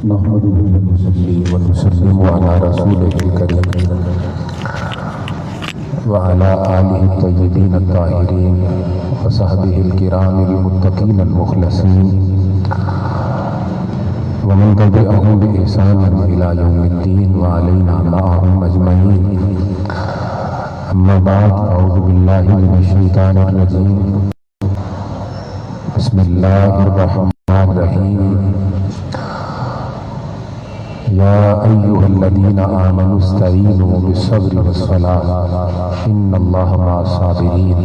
نحمده ونصلي ونسلم على رسوله الكريم وعلى آله الطيبين الطاهرين وصحبه الكرام المتقين المخلصين ومن تبعهم بإحسان إلى يوم الدين وعلينا معهم أجمعين. أما بعد، أعوذ بالله من الشيطان الرجيم. بسم الله الرحمن الرحيم. يا أيها الذين آمنوا استعينوا بالصبر والصلاة إن الله مع الصابرين.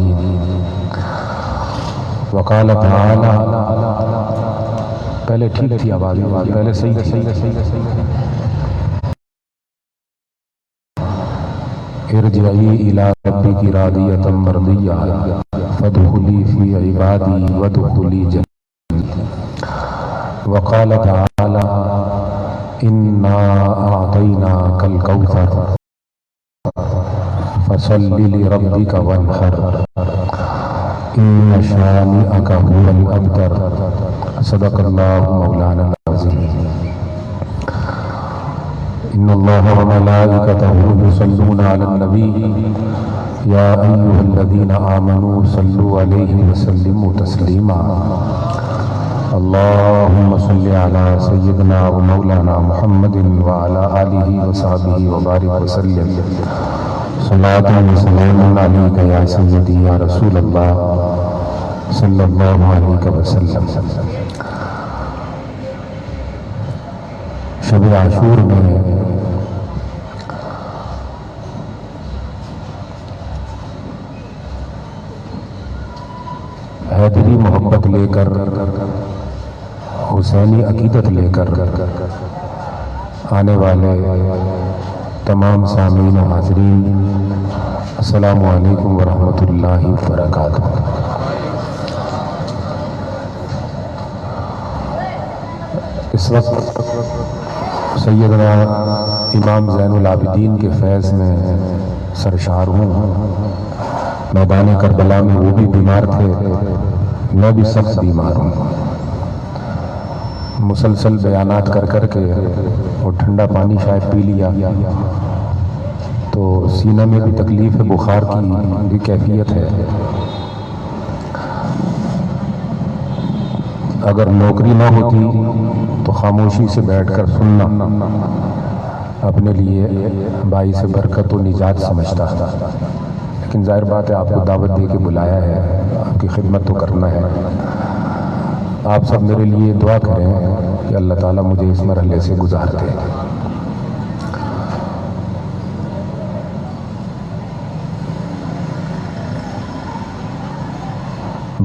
وقال تعالى، پہلے ٹھیک تھی آواز، پہلے صحیح تھی. ارجعی الی ربک راضیۃ مرضیہ فادخلی فی عبادی وادخلی جنتی. وقال تعالی، انا اعطیناک الکوثر فصل لربک وانحر ان شانئک هو الابتر. صدق اللہ مولانا العظیم. ان اللہ وملائکتہ یصلون علی النبی یا ایھا الذین آمنوا صلوا علیہ وسلموا تسلیما. اللهم صل على سيدنا ومولانا محمد وعلى آله وصحبه وبارك وسلم. صلاة وسلام عليك يا سيدي يا رسول الله صلی اللہ علیہ وسلم. شب عاشور میں حیدری محبت لے کر، حسینی عقیدت لے کر آنے والے تمام سامعین و حاضرین، السلام علیکم ورحمۃ اللہ وبرکاتہ. اس وقت سیدنا امام زین العابدین کے فیض میں سرشار ہوں. میدان کربلا میں وہ بھی بیمار تھے، میں بھی سخت بیمار ہوں. مسلسل بیانات کر کر کے اور ٹھنڈا پانی شاید پی لیا تو سینہ میں بھی تکلیف ہے، بخار کی بھی کیفیت ہے. اگر نوکری نہ ہوتی تو خاموشی سے بیٹھ کر سننا اپنے لیے باعث برکت و نجات سمجھتا، لیکن ظاہر بات ہے آپ کو دعوت دے کے بلایا ہے، آپ کی خدمت تو کرنا ہے. آپ سب میرے لیے دعا کریں کہ اللہ تعالیٰ مجھے اس مرحلے سے گزار دے.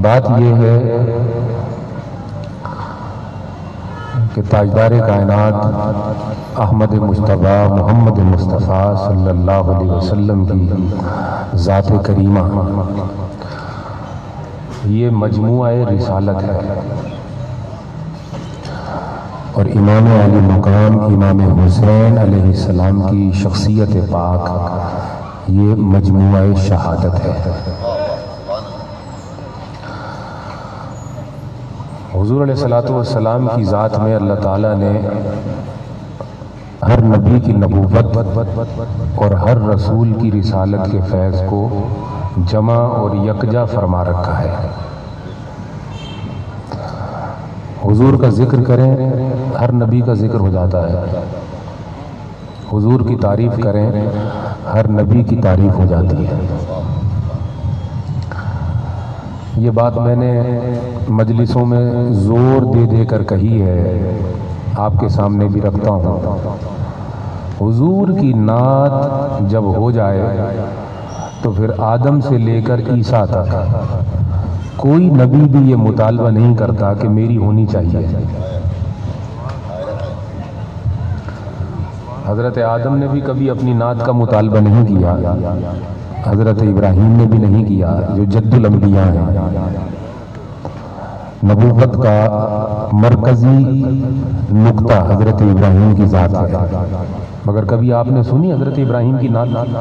بات یہ ہے کہ تاجدار کائنات احمد مجتبیٰ محمد مصطفیٰ صلی اللہ علیہ وسلم کی ذات کریمہ یہ مجموعہ رسالت ہے، اور امام علی مقام امام حسین علیہ السلام کی شخصیت پاک یہ مجموعہ شہادت ہے. حضور علیہ السلام کی ذات میں اللہ تعالیٰ نے ہر نبی کی نبوت اور ہر رسول کی رسالت کے فیض کو جمع اور یکجا فرما رکھا ہے. حضور کا ذکر کریں ہر نبی کا ذکر ہو جاتا ہے، حضور کی تعریف کریں ہر نبی کی تعریف ہو جاتی ہے. یہ بات میں نے مجلسوں میں زور دے دے کر کہی ہے، آپ کے سامنے بھی رکھتا ہوں. حضور کی نعت جب ہو جائے تو پھر آدم سے لے کر عیسیٰ تک کوئی نبی بھی یہ مطالبہ نہیں کرتا کہ میری ہونی چاہیے. حضرت آدم نے بھی کبھی اپنی نعت کا مطالبہ نہیں کیا، حضرت ابراہیم نے بھی نہیں کیا جو جد الانبیاء ہیں. نبوت کا مرکزی نقطہ حضرت ابراہیم کی ذات ہے، مگر کبھی آپ نے سنی حضرت ابراہیم کی نعت؟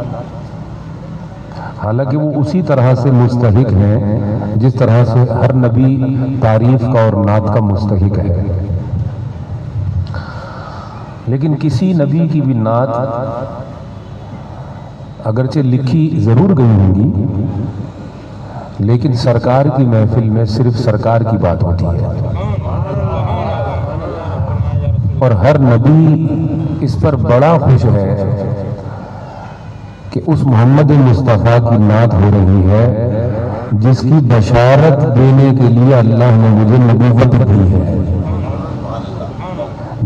حالانکہ وہ اسی طرح سے مستحق ہیں جس طرح سے ہر نبی تعریف کا اور نعت کا مستحق ہے. لیکن کسی نبی کی بھی نعت اگرچہ لکھی ضرور گئی ہوں گی، لیکن سرکار کی محفل میں صرف سرکار کی بات ہوتی ہے، اور ہر نبی اس پر بڑا خوش ہے کہ اس محمد مصطفیٰ کی نعت ہو رہی ہے جس کی بشارت دینے کے لیے اللہ نے مجھے نبوت دی ہے،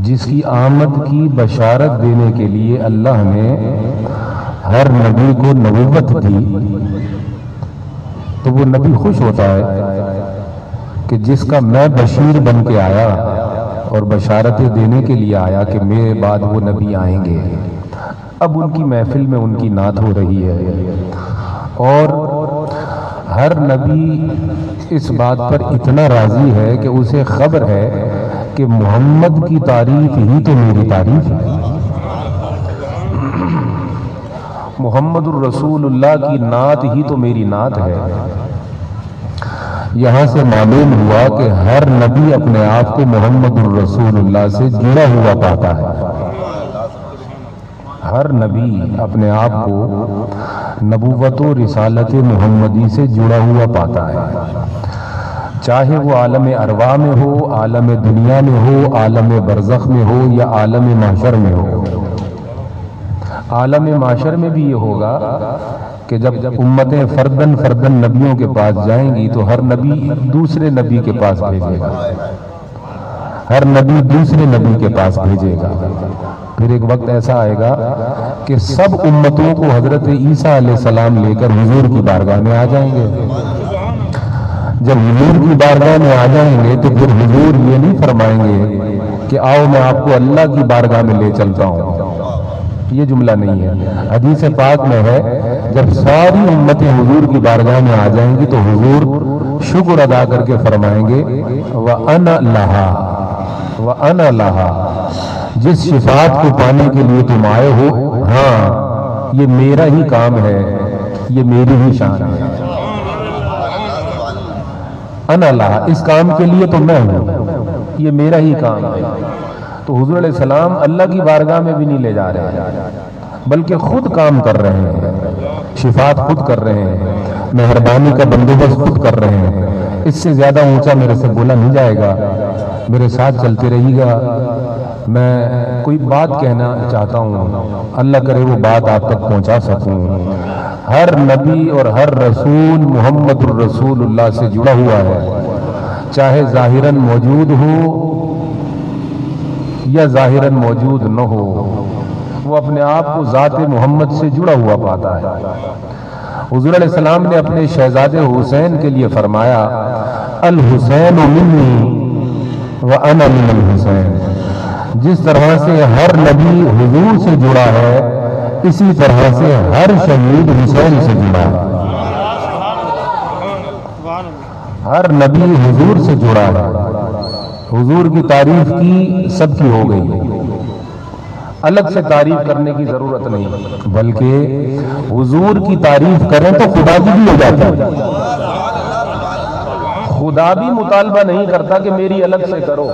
جس کی آمد کی بشارت دینے کے لیے اللہ نے ہر نبی کو نبوت دی، تو وہ نبی خوش ہوتا ہے کہ جس کا میں بشیر بن کے آیا اور بشارتیں دینے کے لیے آیا کہ میرے بعد وہ نبی آئیں گے۔ اب ان کی محفل میں ان کی نعت ہو رہی ہے، اور ہر نبی اس بات پر اتنا راضی ہے کہ اسے خبر ہے کہ محمد کی تعریف ہی تو میری تعریف ہے، محمد الرسول اللہ کی نعت ہی تو میری نعت ہے۔ یہاں سے معلوم ہوا کہ ہر نبی اپنے آپ کو محمد الرسول اللہ سے جڑا ہوا پاتا ہے، ہر نبی اپنے آپ کو نبوت و رسالت محمدی سے جڑا ہوا پاتا ہے، چاہے وہ عالم ارواح میں ہو، عالم دنیا میں ہو، عالم برزخ میں ہو یا عالم محشر میں ہو۔ عالم محشر میں بھی یہ ہوگا کہ جب امتیں فردن فردن نبیوں کے پاس جائیں گی تو ہر نبی دوسرے نبی کے پاس بھیجے گا، ہر نبی دوسرے نبی کے پاس بھیجے گا۔ پھر ایک وقت ایسا آئے گا کہ سب امتوں کو حضرت عیسیٰ علیہ السلام لے کر حضور کی بارگاہ میں آ جائیں گے۔ جب حضور کی بارگاہ میں آ جائیں گے تو پھر حضور یہ نہیں فرمائیں گے کہ آؤ میں آپ کو اللہ کی بارگاہ میں لے چلتا ہوں، یہ جملہ نہیں ہے۔ حدیث پاک میں ہے جب ساری امتیں حضور کی بارگاہ میں آ جائیں گی تو حضور شکر ادا کر کے فرمائیں گے وَأَنَا لَهَا وَأَنَا لَهَا، جس شفاعت کو پانے کے لیے تم آئے ہو، ہاں یہ میرا ہی کام ہے، یہ میری ہی شان ہے۔ انا لہا، اس کام کے لیے تو میں ہوں، یہ میرا ہی کام ہے۔ تو حضور علیہ السلام اللہ کی بارگاہ میں بھی نہیں لے جا رہے ہیں، بلکہ خود کام کر رہے ہیں، شفاعت خود کر رہے ہیں، مہربانی کا بندوبست خود کر رہے ہیں۔ اس سے زیادہ اونچا میرے سے بولا نہیں جائے گا، میرے ساتھ چلتے رہیے گا۔ میں کوئی بات کہنا چاہتا ہوں، اللہ کرے وہ بات آپ تک پہنچا سکوں۔ ہر نبی اور ہر رسول محمد الرسول اللہ سے جڑا ہوا ہے، چاہے ظاہراً موجود ہو یا ظاہراً موجود نہ ہو، وہ اپنے آپ کو ذات محمد سے جڑا ہوا پاتا ہے۔ حضور علیہ السلام نے اپنے شہزادے حسین کے لیے فرمایا الحسین منی وانا من الحسین، جس طرح سے ہر نبی حضور سے جڑا ہے اسی طرح سے ہر شہید حسین سے جڑا ہے، ہر نبی حضور سے جڑا ہے۔ حضور کی تعریف کی سب کی ہو گئی، الگ سے تعریف کرنے کی ضرورت نہیں، بلکہ حضور کی تعریف کریں تو خدا کی بھی ہو جاتا ہے۔ خدا بھی مطالبہ نہیں کرتا کہ میری الگ سے کرو،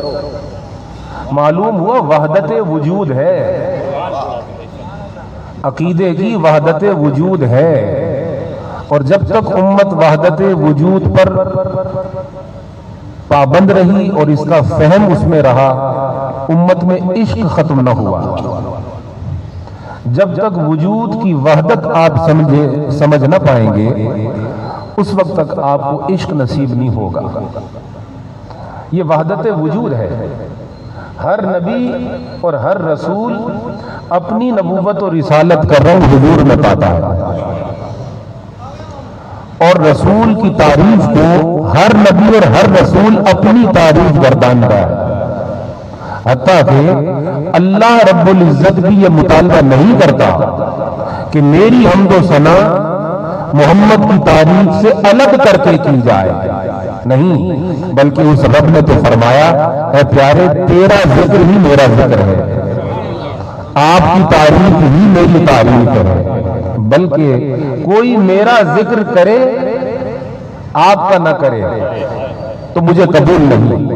معلوم ہوا وحدت وجود ہے، عقیدے کی وحدت وجود ہے، اور جب تک امت وحدت وجود پر پابند رہی اور اس کا فہم اس میں رہا، امت میں عشق ختم نہ ہوا۔ جب تک وجود کی وحدت آپ سمجھ نہ پائیں گے اس وقت تک آپ کو عشق نصیب نہیں ہوگا۔ یہ وحدت وجود ہے، ہر نبی اور ہر رسول اپنی نبوت اور رسالت کا رنگ حضور میں پاتا ہے، اور رسول کی تعریف کو ہر نبی اور ہر رسول اپنی تعریف گردانتا ہے، حتیٰ کہ اللہ رب العزت بھی یہ مطالبہ نہیں کرتا کہ میری حمد و ثنا محمد کی تعریف سے الگ کر کے کی جائے، نہیں، بلکہ اس رب نے تو فرمایا اے پیارے تیرا ذکر ہی میرا ذکر ہے، آپ کی تعریف ہی میری تعریف ہے، بلکہ کوئی میرا ذکر کرے آپ کا نہ کرے تو مجھے قبول نہیں۔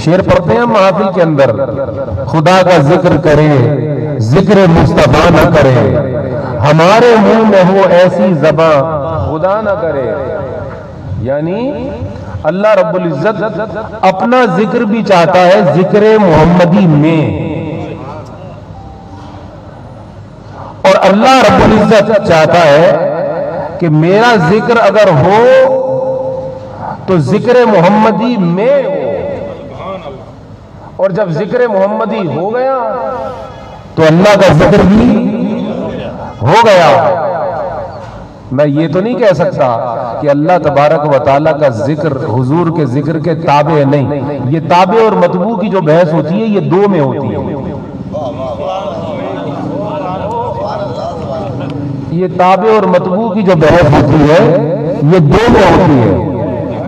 شعر پڑھتے ہیں محافل کے اندر، خدا کا ذکر کرے ذکر مصطفیٰ نہ کرے، ہمارے منہ میں ہو ایسی زباں خدا نہ کرے۔ یعنی اللہ رب العزت اپنا ذکر بھی چاہتا ہے ذکر محمدی میں، اور اللہ رب العزت چاہتا ہے کہ میرا ذکر اگر ہو تو ذکر محمدی میں ہو، اور جب ذکر محمدی ہو گیا تو اللہ کا ذکر بھی ہو گیا۔ میں یہ تو نہیں کہہ سکتا کہ اللہ تبارک و تعالیٰ کا ذکر حضور کے ذکر کے تابع نہیں، یہ تابع اور مطبوع کی جو بحث ہوتی ہے یہ دو میں ہوتی ہے، یہ تابع اور مطبوع کی جو بحث ہوتی ہے یہ دو میں ہوتی ہے،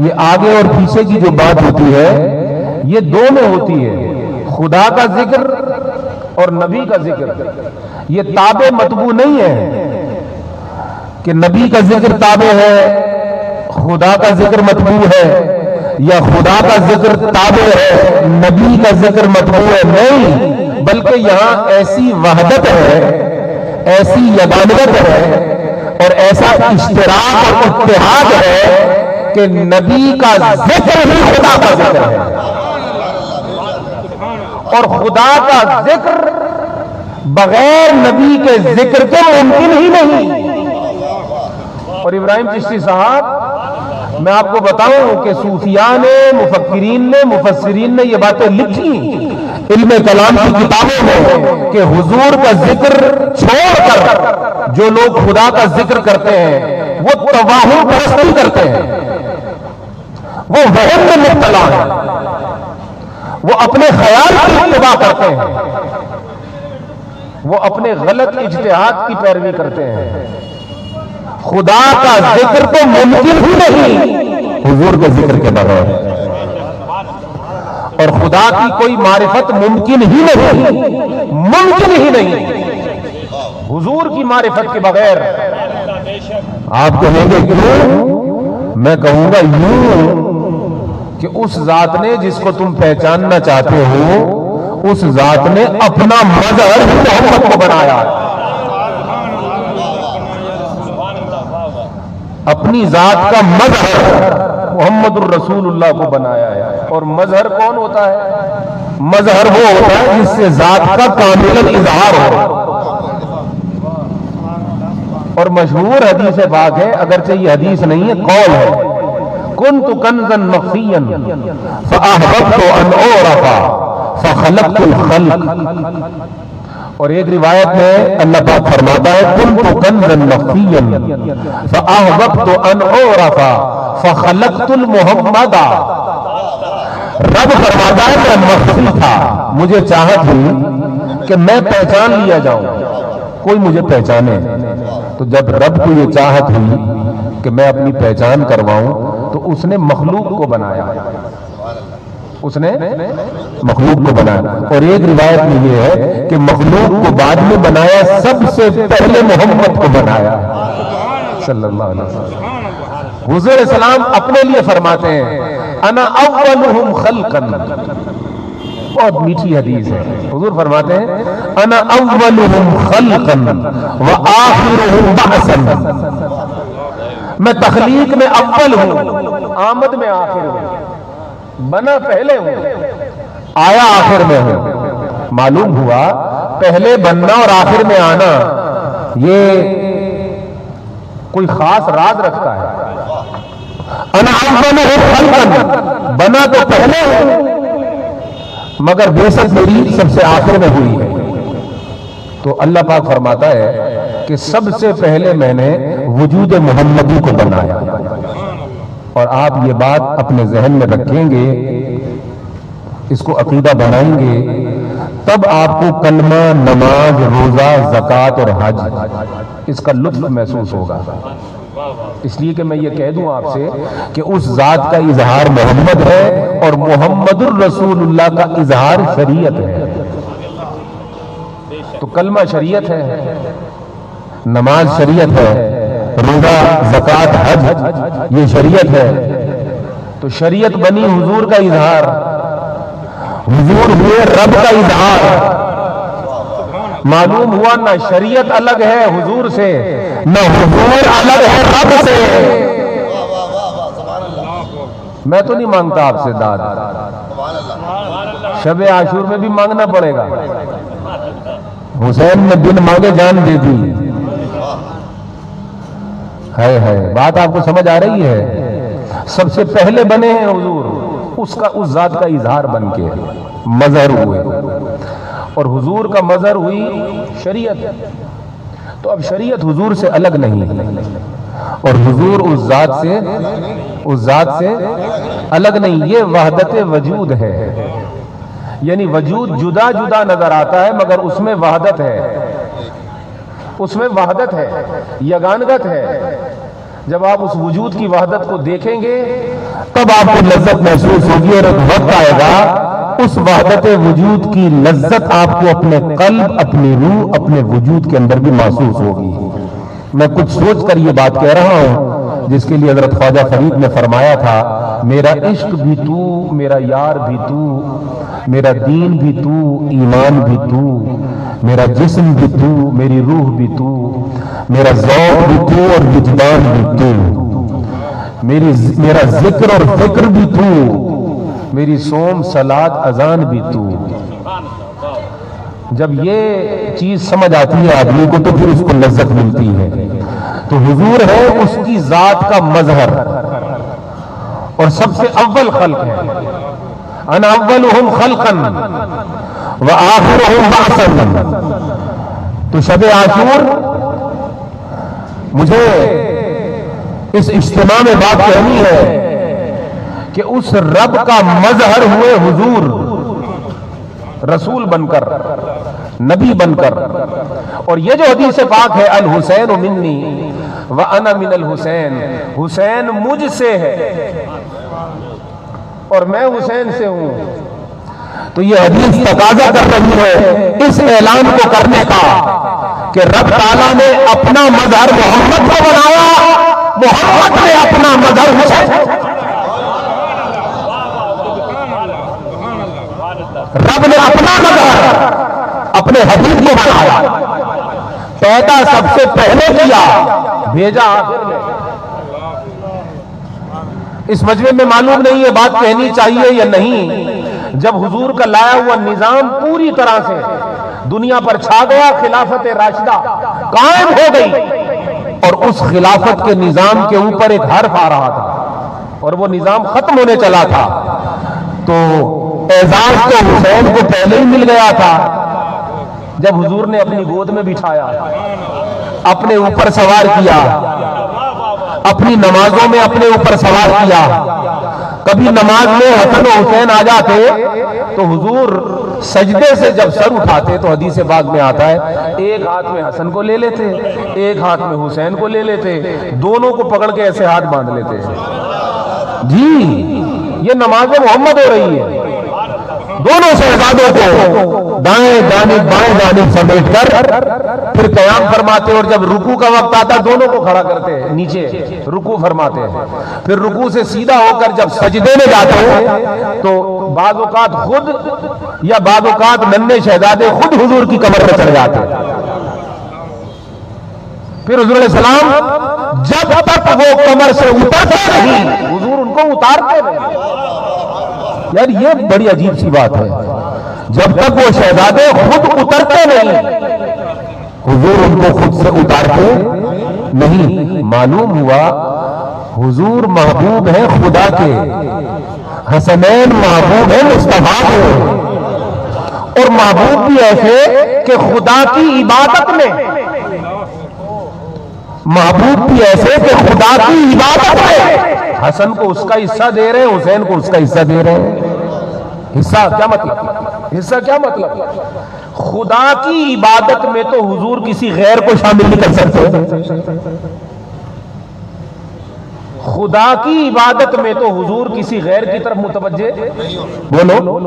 یہ آگے اور پیچھے کی جو بات ہوتی ہے یہ دو میں ہوتی ہے، خدا کا ذکر اور نبی کا ذکر۔ یہ تابع مطبوع نہیں ہے کہ نبی کا ذکر تابع ہے خدا کا ذکر مطبوع ہے، یا خدا کا ذکر تابع ہے نبی کا ذکر مطبوع ہے، نہیں، بلکہ یہاں ایسی وحدت ہے، ایسی یگانت ہے اور ایسا اشتراک اور اتحاد ہے کہ نبی کا ذکر ہی خدا کا ذکر ہے، اور خدا کا ذکر بغیر نبی کے ذکر کے ممکن ہی نہیں۔ اور ابراہیم چشتی صاحب، میں آپ کو بتاؤں کہ صوفیاء نے، مفکرین نے، مفسرین نے یہ باتیں لکھی علم کلام کی کتابوں میں کہ حضور کا ذکر چھوڑ کر جو لوگ خدا کا ذکر کرتے ہیں وہ توہم پرستی کرتے ہیں، وہ وہم میں مبتلا ہیں، وہ اپنے خیال کی اتباع کرتے ہیں، وہ اپنے غلط اجتہاد کی پیروی کرتے ہیں۔ خدا کا ذکر تو ممکن ہی نہیں حضور کے ذکر کے بغیر، اور خدا کی کوئی معرفت ممکن ہی نہیں، ممکن ہی نہیں حضور کی معرفت کے بغیر۔ آپ کہیں گے کیوں؟ میں کہوں گا یوں کہ اس ذات نے جس کو تم پہچاننا چاہتے ہو، اس ذات نے اپنا مظہر محمد کو بنایا ہے، اپنی ذات کا مظہر محمد الرسول اللہ کو بنایا ہے۔ اور مظہر کون ہوتا ہے؟ مظہر وہ ہوتا ہے جس سے ذات کا کامل اظہار ہو۔ اور مشہور حدیث پاک ہے، اگرچہ یہ حدیث نہیں ہے، قول ہے، کنت کنزا مخفیا فاحببت ان اعرف فخلقت الخلق۔ اور ایک روایت میں اللہ پاک فرماتا ہے کنت کنزا مخفیا فاحببت ان اعرف فخلقت المحمد۔ رب فرماتا ہے میں مخفی تھا، مجھے چاہت ہوئی کہ میں پہچان لیا جاؤں، کوئی مجھے پہچانے۔ تو جب رب کو یہ چاہت ہوئی کہ میں اپنی پہچان کرواؤں تو اس نے مخلوق کو بنایا، اس نے مخلوق کو بنایا۔ اور ایک روایت میں یہ ہے کہ مخلوق کو بعد میں بنایا، سب سے پہلے محمد کو بنایا صلی اللہ علیہ وسلم۔ حضور السلام اپنے لیے فرماتے ہیں انا اولہم خلقا، بہت میٹھی حدیث ہے، حضور فرماتے ہیں انا اولہم خلقا وآخرہم بعثا، میں تخلیق میں اول ہوں، آمد میں آخر ہوں، بنا پہلے ہوں، آیا آخر میں ہوں۔ معلوم ہوا پہلے بننا اور آخر میں آنا یہ کوئی خاص راز رکھتا ہے۔ انا اولہم خلقا، بنا تو پہلے ہوں مگر بیسک میری سب سے آخر میں ہوئی ہے۔ تو اللہ پاک فرماتا ہے کہ سب سے پہلے میں نے وجود محمدی کو بنایا۔ اور آپ یہ بات اپنے ذہن میں رکھیں گے، اس کو عقیدہ بنائیں گے، تب آپ کو کلمہ، نماز، روزہ، زکوٰۃ اور حج اس کا لطف محسوس ہوگا۔ اس لیے کہ میں یہ کہہ دوں آپ سے کہ اس ذات کا اظہار محمد ہے اور محمد الرسول اللہ کا اظہار شریعت ہے۔ تو کلمہ شریعت ہے، نماز شریعت ہے، روزہ، زکوٰۃ، حج یہ شریعت ہے۔ تو شریعت بنی حضور کا اظہار، حضور ہوئے رب کا اظہار. معلوم ہوا نہ شریعت الگ ہے حضور سے، نہ حضور الگ ہے رب سے. میں تو نہیں مانگتا آپ سے داد، شب عاشور میں بھی مانگنا پڑے گا. حسین نے بن مانگے جان دے دی. ہے بات آپ کو سمجھ آ رہی ہے؟ سب سے پہلے بنے ہیں حضور، اس ذات کا اظہار بن کے مظہر ہوئے، اور حضور کا مظہر ہوئی شریعت. تو اب شریعت حضور سے الگ نہیں، اور حضور اس ذات سے الگ نہیں. یہ وحدت وجود ہے، یعنی وجود جدا جدا نظر آتا ہے مگر اس میں وحدت ہے، اس میں وحدت ہے، یگانگت ہے. جب آپ اس وجود کی وحدت کو دیکھیں گے تب آپ کو لذت محسوس ہوگی، اور ایک وقت آئے گا اس وحدت وجود کی لذت آپ کو اپنے قلب، اپنی روح، اپنے وجود کے اندر بھی محسوس ہوگی. میں کچھ سوچ کر یہ بات کہہ رہا ہوں جس کے لیے حضرت خواجہ فرید نے فرمایا تھا، میرا عشق بھی تو، میرا یار بھی تو، میرا دین بھی تو، ایمان بھی تو، میرا جسم بھی تو، میری روح بھی تو، میرا ذوق بھی تو اور وجدان بھی تو، میرا ذکر اور فکر بھی تو، میری صوم صلاۃ اذان بھی تو. جب یہ چیز سمجھ آتی ہے آدمی کو تو پھر اس کو لذت ملتی ہے. تو حضور ہے اس کی ذات کا مظہر، اور سب سے اول خلق ہے. انا اولہم خلقا وآخرہم بعثا. تو شب عاشور مجھے اس اجتماع میں بات کہنی ہے کہ اس رب کا مظہر ہوئے حضور، رسول بن کر، نبی بن کر. اور یہ جو حدیث پاک ہے، الحسین منی وانا من الحسین، حسین مجھ سے ہے اور میں حسین سے ہوں. تو یہ حدیث تقاضا کر رہی ہے اس اعلان کو کرنے کا کہ رب تعالیٰ نے اپنا مظہر محمد کو بنایا، محمد نے اپنا مظہر حسین. رب نے اپنا مظہر اپنے حبیب کو بنایا، پیدا سب سے پہلے کیا، بھیجا آخر میں. اس مجمع میں معلوم نہیں یہ بات کہنی چاہیے یا نہیں. جب حضور کا لایا ہوا نظام پوری طرح سے دنیا پر چھا گیا، خلافت راشدہ قائم ہو گئی، اور اس خلافت کے نظام کے اوپر ایک حرف آ رہا تھا اور وہ نظام ختم ہونے چلا تھا، تو اعزاز تو حسین کو پہلے ہی مل گیا تھا. جب حضور نے اپنی گود میں بٹھایا، اپنے اوپر سوار کیا، اپنی نمازوں میں اپنے اوپر سوار کیا. کبھی نماز میں حسن و حسین آ جاتے تو حضور سجدے سے جب سر اٹھاتے تو حدیث پاک میں آتا ہے ایک ہاتھ میں حسن کو لے لیتے، ایک ہاتھ میں حسین کو لے لیتے، دونوں کو پکڑ کے ایسے ہاتھ باندھ لیتے. جی یہ نماز محمد ہو رہی ہے. دونوں شہزادوں کو دائیں جانب بائیں جانب سمیٹ کر پھر قیام فرماتے، اور جب رکوع کا وقت آتا دونوں کو کھڑا کرتے نیچے رکوع فرماتے ہیں. پھر رکوع سے سیدھا ہو کر جب سجدے میں جاتے ہیں تو بعض اوقات خود یا بعض اوقات ننھے شہزادے خود حضور کی کمر پر چڑھ جاتے ہیں. پھر حضور علیہ السلام جب تک وہ کمر سے اترتے نہیں حضور ان کو اتارتے نہیں. یار یہ بڑی عجیب سی بات ہے، جب تک وہ شہزادے خود اترتے نہیں حضور ان کو خود سے اتارتے نہیں. معلوم ہوا حضور محبوب ہیں خدا کے، حسنین محبوب ہیں مصطفیٰ کے، اور محبوب بھی ایسے کہ خدا کی عبادت میں، محبوب بھی ایسے کہ خدا کی عبادت میں حسن کو اس کا حصہ دے رہے ہیں، حسین کو اس کا حصہ دے رہے ہیں. حصہ کیا مطلب؟ حصہ کیا مطلب؟ خدا کی عبادت میں تو حضور کسی غیر کو شامل نہیں کر سکتے. خدا کی عبادت میں تو حضور کسی غیر کی طرف متوجہ بولو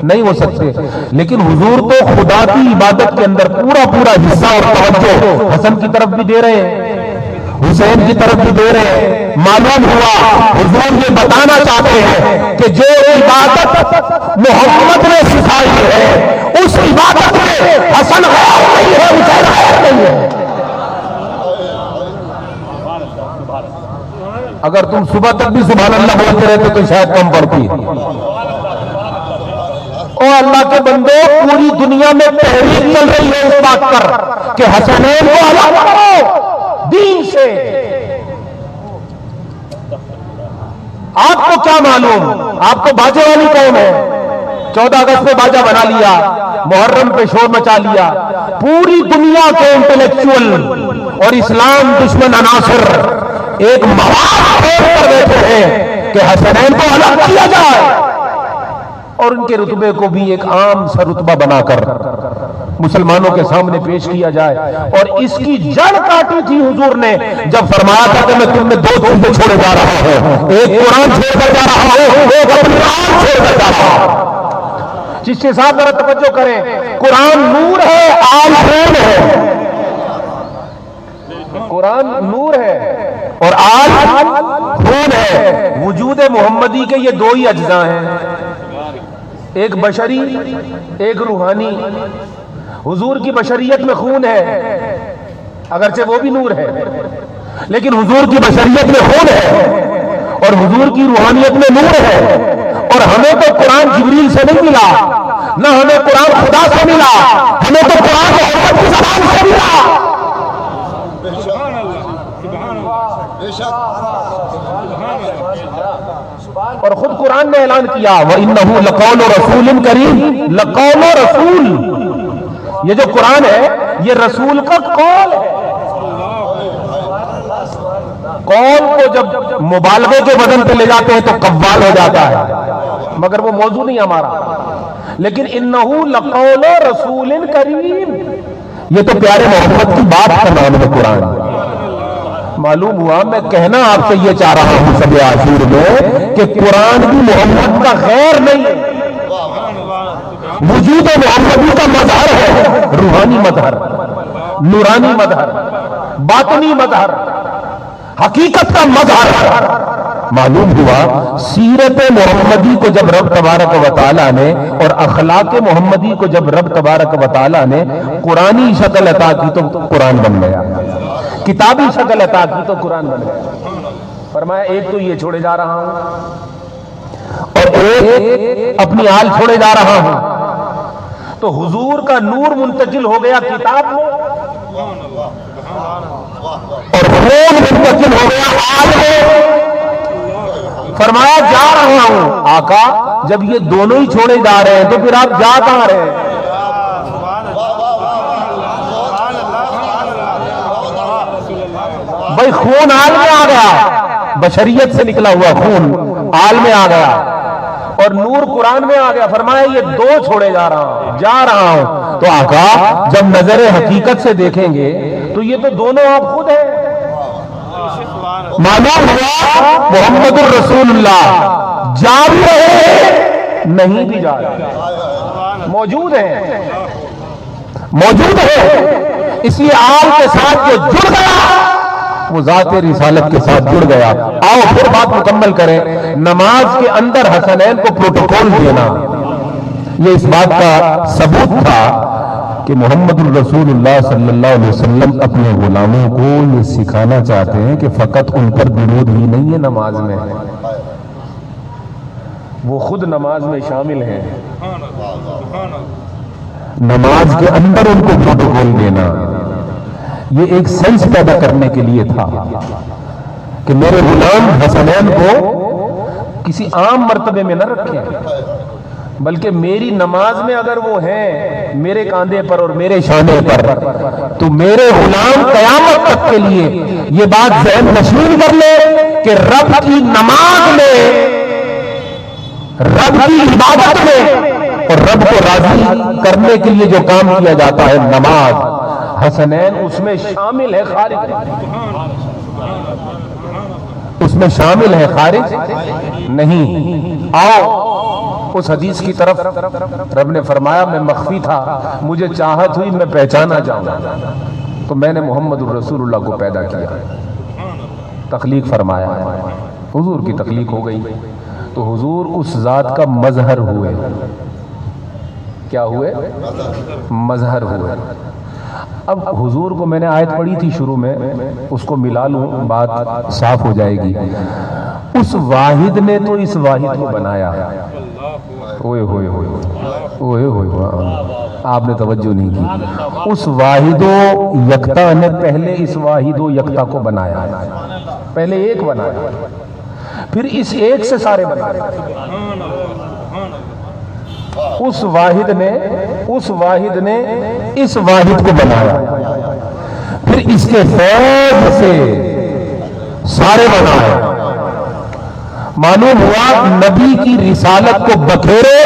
نہیں ہو سکتے، لیکن حضور تو خدا کی عبادت کے اندر پورا حصہ اور توجہ حسن کی طرف بھی دے رہے ہیں، حسین کی طرف بھی دے رہے ہیں. معلوم ہوا حضور یہ بتانا چاہتے ہیں کہ جو عبادت محمد نے سکھائی ہے اس عبادت میں حسن غیر نہیں ہے، حسین غیر نہیں ہے. اگر تم صبح تک بھی سبحان اللہ بولتے رہتے تو شاید کم پڑتی. او اللہ کے بندو، پوری دنیا میں تحریک چل رہی ہے اس بات پر کہ حسنین کو الگ کرو دین سے. آپ کو کیا معلوم؟ آپ کو باجے والی قوم ہے. 14 اگست پہ باجا بنا لیا، محرم پہ شور مچا لیا. پوری دنیا کے انٹلیکچوئل اور اسلام دشمن عناصر ایک مواد کر بیٹھے ہیں کہ حسنین کو الگ کیا جائے اور ان کے رتبے کو بھی ایک عام سا رتبہ بنا کر مسلمانوں کے سامنے پیش کیا جائے. اور اس کی جڑ کاٹی تھی حضور نے جب فرمایا تھا کہ میں تم میں 2 چیزیں چھوڑے جا رہا ہوں، ایک قرآن چھوڑ کر جا رہا ہوں، ایک اپنی آن چھوڑ کر جا رہا ہوں. جس کے ساتھ ذرا توجہ کریں، قرآن نور ہے، آل خون ہے. قرآن نور ہے اور آل خون ہے. وجود محمدی کے یہ 2 ہی اجزاء ہیں، ایک بشری ایک روحانی. حضور کی بشریت میں خون ہے اگرچہ وہ بھی نور ہے، لیکن حضور کی بشریت میں خون ہے اور حضور کی روحانیت میں نور ہے. اور ہمیں تو قرآن جبریل سے نہیں ملا، نہ ہمیں قرآن خدا سے ملا، ہمیں تو قرآن محمد کی زبان سے ملا. اور خود قرآن نے اعلان کیا وَإِنَّهُ لَقَوْلُ رَسُولٍ كَرِيمٍ. لَقَوْلُ رسول، یہ جو قرآن ہے یہ رسول کا قول ہے. قول کو جب مبالغے کے وزن پہ لے جاتے ہیں تو قوال ہو جاتا ہے، مگر وہ موضوع نہیں ہمارا. لیکن انہو لقول رسول کریم، یہ تو پیارے محمد کی بات کا نام ہے قرآن. معلوم ہوا میں کہنا آپ سے یہ چاہ رہا ہوں شب عاشور میں کہ قرآن بھی محمد کا غیر نہیں ہے. وجود محمدی کا مظہر ہے، روحانی مظہر، نورانی مظہر، باطنی مظہر، حقیقت کا مظہر. معلوم ہوا سیرت محمدی کو جب رب تبارک و تعالیٰ نے اور اخلاق محمدی کو جب رب تبارک و تعالیٰ نے قرآنی شکل عطا کی تو قرآن بن گیا، کتابی شکل عطا کی تو قرآن بن گیا. فرمایا ایک تو یہ چھوڑے جا رہا ہوں اور ایک اپنی آل چھوڑے جا رہا ہوں. تو حضور کا نور منتقل ہو گیا کتاب میں اور خون منتقل ہو گیا آل میں. فرمایا جا رہا ہوں. آقا جب یہ دونوں ہی چھوڑے جا رہے ہیں تو پھر آپ جا کہاں رہے ہیں؟ بھائی خون آل میں آ گیا، بشریت سے نکلا ہوا خون آل میں آ گیا اور نور قرآن میں آ گیا. فرمایا یہ 2 چھوڑے جا رہا ہوں، جا رہا ہوں. تو آقا جب نظر حقیقت سے دیکھیں گے تو یہ تو دونوں آپ خود ہیں. معلوم ہوا محمد الرسول اللہ جا بھی رہے نہیں بھی جا رہے، موجود ہیں، موجود ہے. اس لیے آل کے ساتھ جو جڑ گیا وہ ذات رسالت کے ساتھ جڑ گیا. آؤ پھر بات مکمل کریں. نماز کے اندر حسنین کو پروٹوکول دینا یہ اس بات کا ثبوت تھا کہ محمد الرسول اللہ صلی اللہ علیہ وسلم اپنے غلاموں کو یہ سکھانا چاہتے ہیں کہ فقط ان پر درود ہی نہیں ہے نماز میں، وہ خود نماز میں شامل ہیں. نماز کے اندر ان کو پروٹوکول دینا یہ ایک سینس پیدا کرنے کے لیے تھا کہ میرے غلام حسنین کو کسی عام مرتبے میں نہ رکھیں، بلکہ میری نماز میں اگر وہ ہیں میرے کاندھے پر اور میرے شانے پر تو میرے غلام قیامت تک کے لیے یہ بات ذہن نشین کر لے کہ رب کی نماز میں، رب کی عبادت میں اور رب کو راضی کرنے کے لیے جو کام کیا جاتا ہے نماز، حسنین اس میں شامل ہے، خارج اس میں شامل ہے، خارج نہیں. آؤ اس حدیث کی طرف. رب نے فرمایا میں مخفی تھا، مجھے چاہت ہوئی میں پہچانا جاؤں تو میں نے محمد الرسول اللہ کو پیدا کیا. تخلیق فرمایا، حضور کی تخلیق ہو گئی تو حضور اس ذات کا مظہر ہوئے. کیا ہوئے؟ مظہر ہوئے. اب حضور کو میں نے آیت پڑھی تھی شروع میں، اس کو ملا لوں بات صاف ہو جائے گی. اس واحد نے تو اس واحد کو بنایا. اوئے ہوئے ہوئے اوئے ہوئے، آپ نے توجہ نہیں کی. اس واحد و یکتا نے پہلے اس واحد و یکتا کو بنایا، پہلے ایک بنایا، پھر اس ایک سے سارے بنائے. اس واحد نے اس واحد کو بنایا، پھر اس کے فیض سے سارے بنائے. معلوم ہوا نبی کی رسالت کو بکھیرے،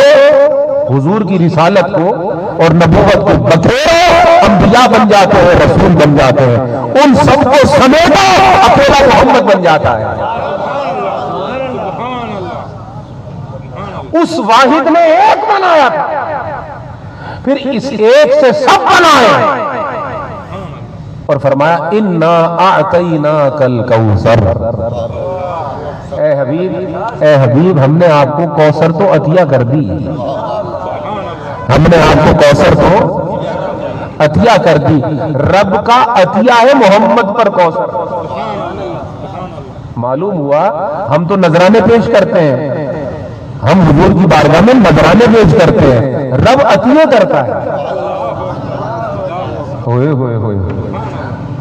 حضور کی رسالت کو اور نبوت کو بکھیرے انبیاء بن جاتے ہیں، رسول بن جاتے ہیں. ان سب کو سمیٹا اکیلا محمد بن جاتا ہے. اس واحد نے ایک بنایا تھا، پھر اس ایک سے سب بنائے اور فرمایا انا اعطیناک الکوثر. اے حبیب ہم نے آپ کو کوثر تو عطیہ کر دی، ہم نے آپ کو کوثر تو عطیہ کر دی. رب کا عطیہ ہے محمد پر کوثر. معلوم ہوا ہم تو نذرانے پیش کرتے ہیں، ہم حضور کی بارگاہ میں نذرانے پیش کرتے ہیں، رب عطیہ کرتا ہے. ہوئے ہوئے ہوئے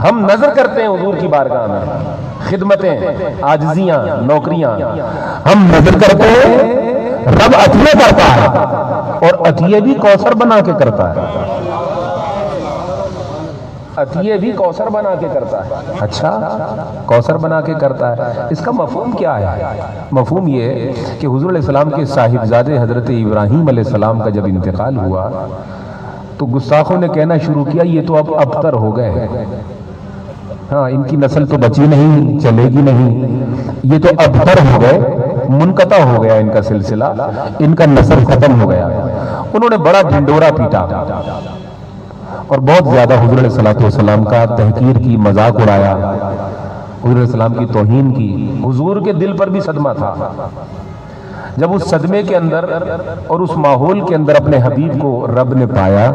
ہم نظر کرتے ہیں حضور کی بارگاہ میں، خدمتیں، عاجزیاں، نوکریاں ہم نظر کرتے ہیں، رب عطیہ کرتا ہے اور عطیہ بھی کوثر بنا کے کرتا ہے. عطیہ بھی کوثر بنا کے کرتا ہے. اچھا کوثر بنا کے کرتا ہے، اس کا مفہوم کیا ہے؟ مفہوم یہ کہ حضور علیہ السلام کے صاحبزادے حضرت ابراہیم علیہ السلام کا جب انتقال ہوا تو گستاخوں نے کہنا شروع کیا یہ تو اب ابتر ہو گئے، ہاں ان کی نسل تو بچی نہیں، چلے گی نہیں، یہ تو ابتر ہو گئے، منقطع ہو گیا ان کا سلسلہ، ان کا نسل ختم ہو گیا. انہوں نے بڑا ڈھنڈورا پیٹا اور بہت زیادہ حضور علیہ السلام کا تحقیر کی، مذاق اڑایا، حضور علیہ السلام کی توہین کی. حضور کے دل پر بھی صدمہ تھا. جب اس صدمے کے اندر اور اس ماحول کے اندر اپنے حبیب کو رب نے پایا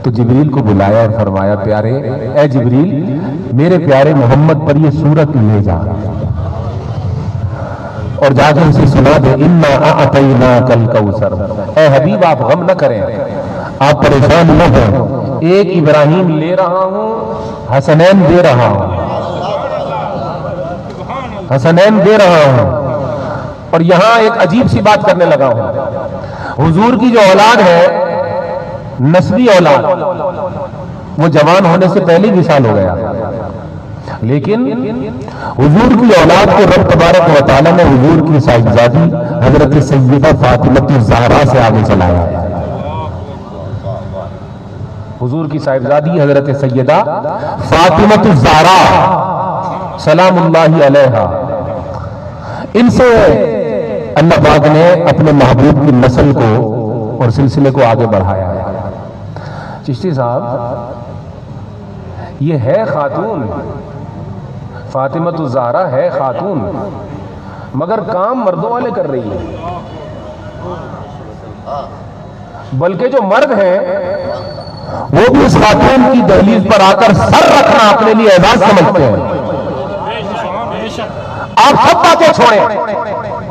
تو جبریل کو بلایا اور فرمایا پیارے اے جبریل میرے پیارے محمد پر یہ سورت لے جا اور جا کے اسے سنا دے انا اعطیناک الکوثر. اے حبیب آپ غم نہ کریں، آپ پریشان نہ ہوں، ایک ابراہیم لے رہا ہوں، حسنین دے رہا ہوں، حسنین دے رہا ہوں. اور یہاں ایک عجیب سی بات کرنے لگا ہوں، حضور کی جو اولاد ہے نسبی اولاد وہ جوان ہونے سے پہلے وصال ہو گیا، لیکن حضور کی اولاد کو رب تبارک و تعالیٰ نے حضور کی صاحبزادی حضرت سیدہ فاطمہ الزہرا سے آگے چلایا. حضور کی صاحبزادی حضرت سیدہ فاطمہ الزہرا سلام اللہ علیہا، ان سے اللہ پاک نے اپنے محبوب کی نسل کو اور سلسلے کو آگے بڑھایا ہے. چشتی صاحب یہ ہے خاتون، فاطمہ الزہرا ہے خاتون، مگر کام مردوں والے کر رہی ہے. بلکہ جو مرد ہیں وہ بھی اس خاتون کی دہلیز پر آ کر سر رکھنا اپنے لیے اعزاز سمجھتے ہیں. آپ سب باتیں چھوڑیں،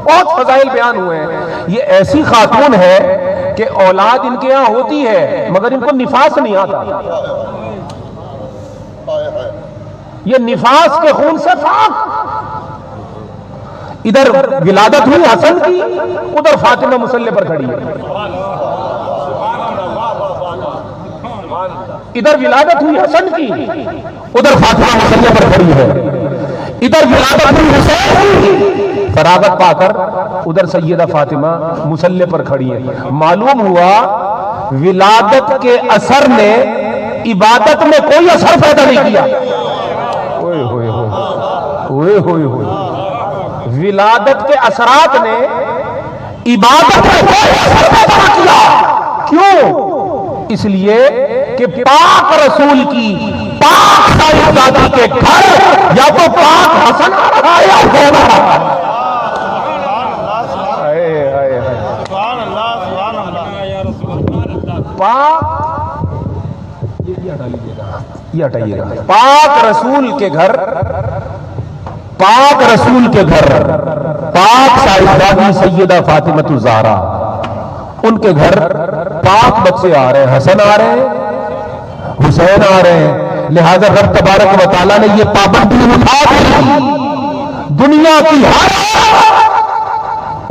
بہت فضائل بیان ہوئے ہیں. یہ ایسی خاتون ہے کہ اولاد ان کے ہاں ہوتی ہے مگر ان کو نفاس نہیں آتا، یہ نفاس کے خون سے پاک. ادھر ولادت ہوئی حسن کی، ادھر فاطمہ مصلی پر کھڑی ہے. ادھر ولادت ہوئی حسن کی، ادھر فاطمہ مصلی پر کھڑی ہے. ادھر ولادت ہوئی حسین کی، فراغت پا کر ادھر سیدہ فاطمہ مصلی پر کھڑی ہے. معلوم ہوا ولادت کے اثر نے عبادت میں کوئی اثر پیدا نہیں کیا. ولادت کے اثرات نے عبادت میں کوئی اثر پیدا کیا. کیوں؟ اس لیے کہ پاک رسول کی پاک صاحبزادی کے گھر یا تو پاک حسن آ رہا ہے یا حسین آ رہا ہے. یہ ہٹائیے گا. پاک رسول کے گھر، پاک رسول کے گھر پاک صاحبزادی سیدہ فاطمہ الزہرا، ان کے گھر پاک بچے آ رہے ہیں، حسن آ رہے ہیں، حسین آ رہے ہیں. لہذا رب تبارک و تعالیٰ نے یہ پابندی اٹھا دی، دنیا کی ہر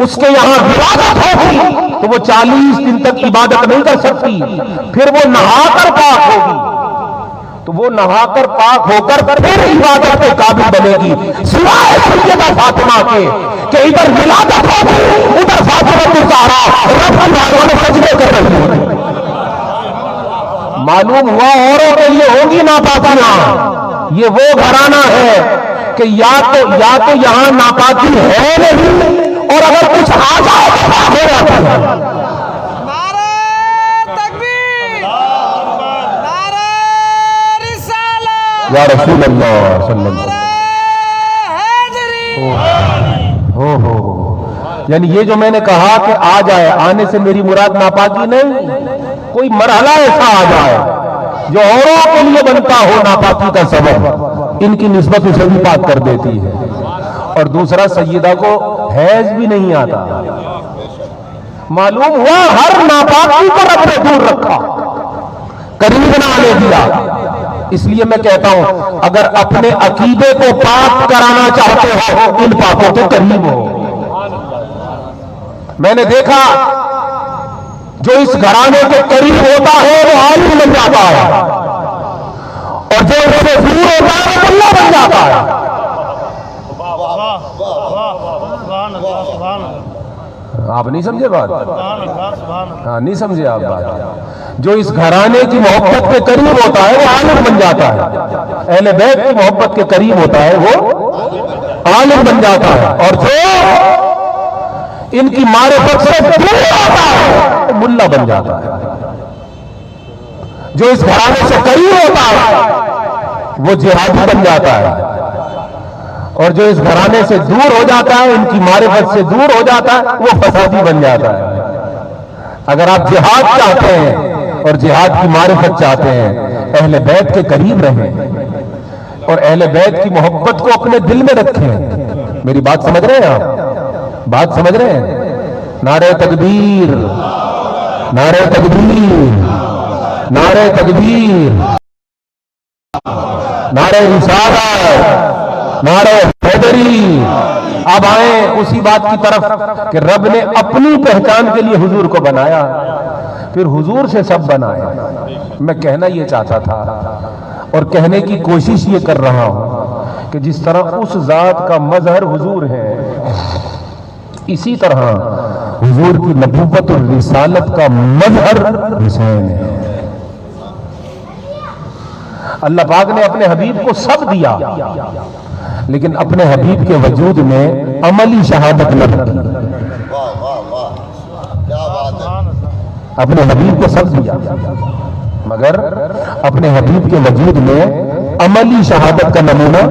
اس کے یہاں عبادت ہوگی تو وہ 40 دن تک عبادت نہیں کر سکتی، پھر وہ نہا کر پاک ہوگی تو وہ نہا کر پاک ہو کر پھر عبادت کے قابل بنے گی، سوائے سیدہ فاطمہ کے کہ ادھر ولادت ہوگی ادھر فاطمہ الزہرا رب کی بارگاہ میں سجدے کر رہی ہے. معلوم ہوا اوروں کے لیے ہوگی ناپاکیاں. یہ وہ گھرانہ ہے کہ یا تو یہاں ناپاکی ہے نہیں، اور اگر کچھ آ جائے تو ہو جاتا ہے. نعرہ تکبیر، نعرہ رسالت، یا رسول اللہ صلی اللہ نعرہ حیدری. ہو یعنی یہ جو میں نے کہا کہ آ جائے، آنے سے میری مراد ناپاکی نہیں، کوئی مرحلہ ایسا آ جائے جو اوروں کے لیے بنتا ہو ناپاکی کا سبب، ان کی نسبت اسے بھی پاک کر دیتی ہے. اور دوسرا سیدہ کو حیض بھی نہیں آتا. معلوم ہوا ہر ناپاکی پر اپنے دور رکھا، قریب نہ آنے دیا. اس لیے میں کہتا ہوں اگر اپنے عقیدے کو پاک کرانا چاہتے ہو ان پاکوں کے قریب ہو. میں نے دیکھا جو اس گھرانے کے قریب ہوتا ہے وہ عالم بن جاتا ہے، اور جو اس سے دور ہوتا ہے وہ اللہ بن جاتا ہے. آپ نہیں سمجھے بات؟ ہاں نہیں سمجھے آپ بات. جو اس گھرانے کی محبت کے قریب ہوتا ہے وہ عالم بن جاتا ہے، اہل بیت کی محبت کے قریب ہوتا ہے وہ عالم بن جاتا ہے، اور جو ان کی معرفت سے دور ہوتا ہے وہ ملا بن جاتا ہے. جو اس گھرانے سے قریب ہوتا ہے وہ جہادی بن جاتا ہے، اور جو اس گھرانے سے دور ہو جاتا ہے، ان کی معرفت سے دور ہو جاتا ہے، وہ فسادی بن جاتا ہے. اگر آپ جہاد چاہتے ہیں اور جہاد کی معرفت چاہتے ہیں، اہل بیت کے قریب رہیں اور اہل بیت کی محبت کو اپنے دل میں رکھیں. میری بات سمجھ رہے ہیں آپ؟ بات سمجھ رہے ہیں؟ نعرہ تکبیر، نعرہ تکبیر، نعرہ تکبیر، نعرہ رسالت، نعرہ حیدری. اب آئیں اسی بات کی طرف کہ رب نے اپنی پہچان کے لیے حضور کو بنایا، پھر حضور سے سب بنایا. میں کہنا یہ چاہتا تھا اور کہنے کی کوشش یہ کر رہا ہوں کہ جس طرح اس ذات کا مظہر حضور ہے، اسی طرح حضور کی نبوت اور رسالت کا مظہر حسین ہے. اللہ پاک نے اپنے حبیب کو سب دیا، لیکن اپنے حبیب کے وجود میں عملی شہادت نہ رکھی. اپنے حبیب کو سب دیا مگر اپنے حبیب کے وجود میں عملی شہادت کا نمونہ.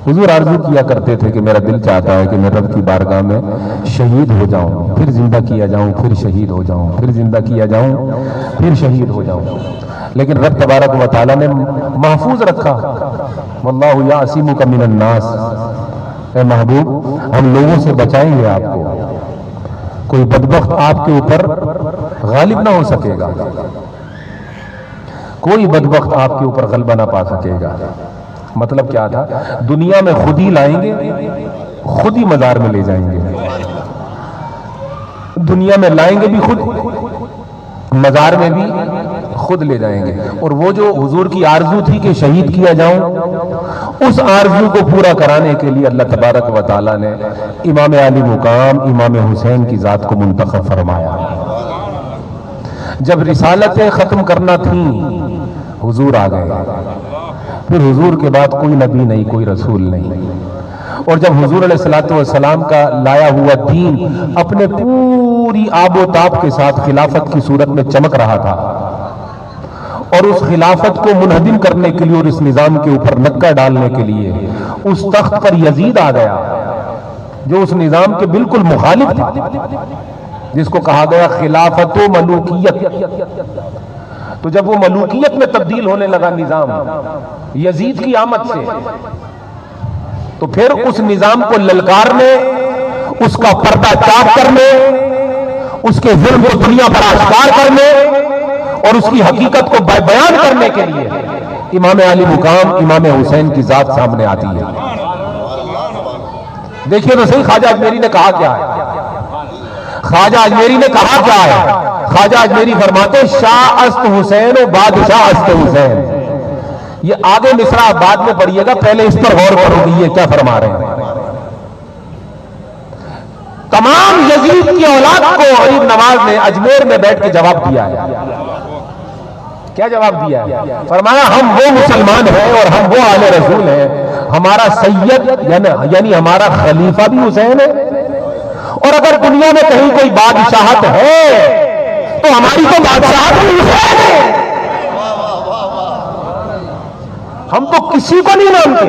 حضور عرض کیا کرتے تھے کہ میرا دل چاہتا ہے کہ میں رب کی بارگاہ میں شہید ہو جاؤں، پھر زندہ کیا جاؤں، پھر شہید ہو جاؤں، پھر زندہ کیا جاؤں، پھر شہید ہو جاؤں. لیکن رب تبارک و تعالیٰ نے محفوظ رکھا. واللہ یعصمک من الناس. اے محبوب ہم لوگوں سے بچائیں گے آپ کو، کوئی بدبخت آپ کے اوپر غالب نہ ہو سکے گا، کوئی بدبخت آپ کے اوپر غلبہ نہ پا سکے گا. مطلب کیا تھا؟ دنیا میں خود ہی لائیں گے، خود ہی مزار میں لے جائیں گے. دنیا میں لائیں گے بھی خود، مزار میں بھی خود لے جائیں گے. اور وہ جو حضور کی آرزو تھی کہ شہید کیا جاؤں، اس آرزو کو پورا کرانے کے لیے اللہ تبارک و تعالیٰ نے امام علی مقام امام حسین کی ذات کو منتخب فرمایا. جب رسالتیں ختم کرنا تھیں حضور آ گئے، پھر حضور کے بعد کوئی نبی نہیں، کوئی رسول نہیں. اور جب حضور علیہ السلام کا لایا ہوا دین اپنے پوری آب و تاب کے ساتھ خلافت کی صورت میں چمک رہا تھا، اور اس خلافت کو منہدم کرنے کے لیے اور اس نظام کے اوپر نکا ڈالنے کے لیے اس تخت پر یزید آ گیا جو اس نظام کے بالکل مخالف تھا، جس کو کہا گیا خلافت و ملوکیت۔ تو جب وہ ملوکیت میں تبدیل ہونے لگا نظام یزید کی آمد سے، تو پھر اس نظام کو للکارنے، اس کا پردہ چاک کرنے، اس کے ظلم کو دنیا پر آشکار کرنے اور اس کی حقیقت کو بیان کرنے کے لیے امام علی مقام امام حسین کی ذات سامنے آتی ہے۔ دیکھیے تو صحیح خواجہ اجمیری نے کہا کیا ہے، خواجہ اجمیری نے کہا کیا ہے۔ خواجہ اجمیری فرماتے شاہ است حسین و بادشاہ است حسین۔ یہ آگے مصرع بعد میں پڑھیے گا، پہلے اس پر غور کرو گے یہ کیا فرما رہے ہیں۔ تمام یزید کی اولاد کو غریب نواز نے اجمیر میں بیٹھ کے جواب دیا ہے۔ کیا جواب دیا ہے؟ فرمایا ہم وہ مسلمان ہیں اور ہم وہ آل رسول ہیں، ہمارا سید یعنی ہمارا خلیفہ بھی حسین ہے، اور اگر دنیا میں کہیں کوئی بادشاہت ہے تو ہماری تو بادشاہت بھی حسین ہے۔ ہم تو کسی کو نہیں مانتے،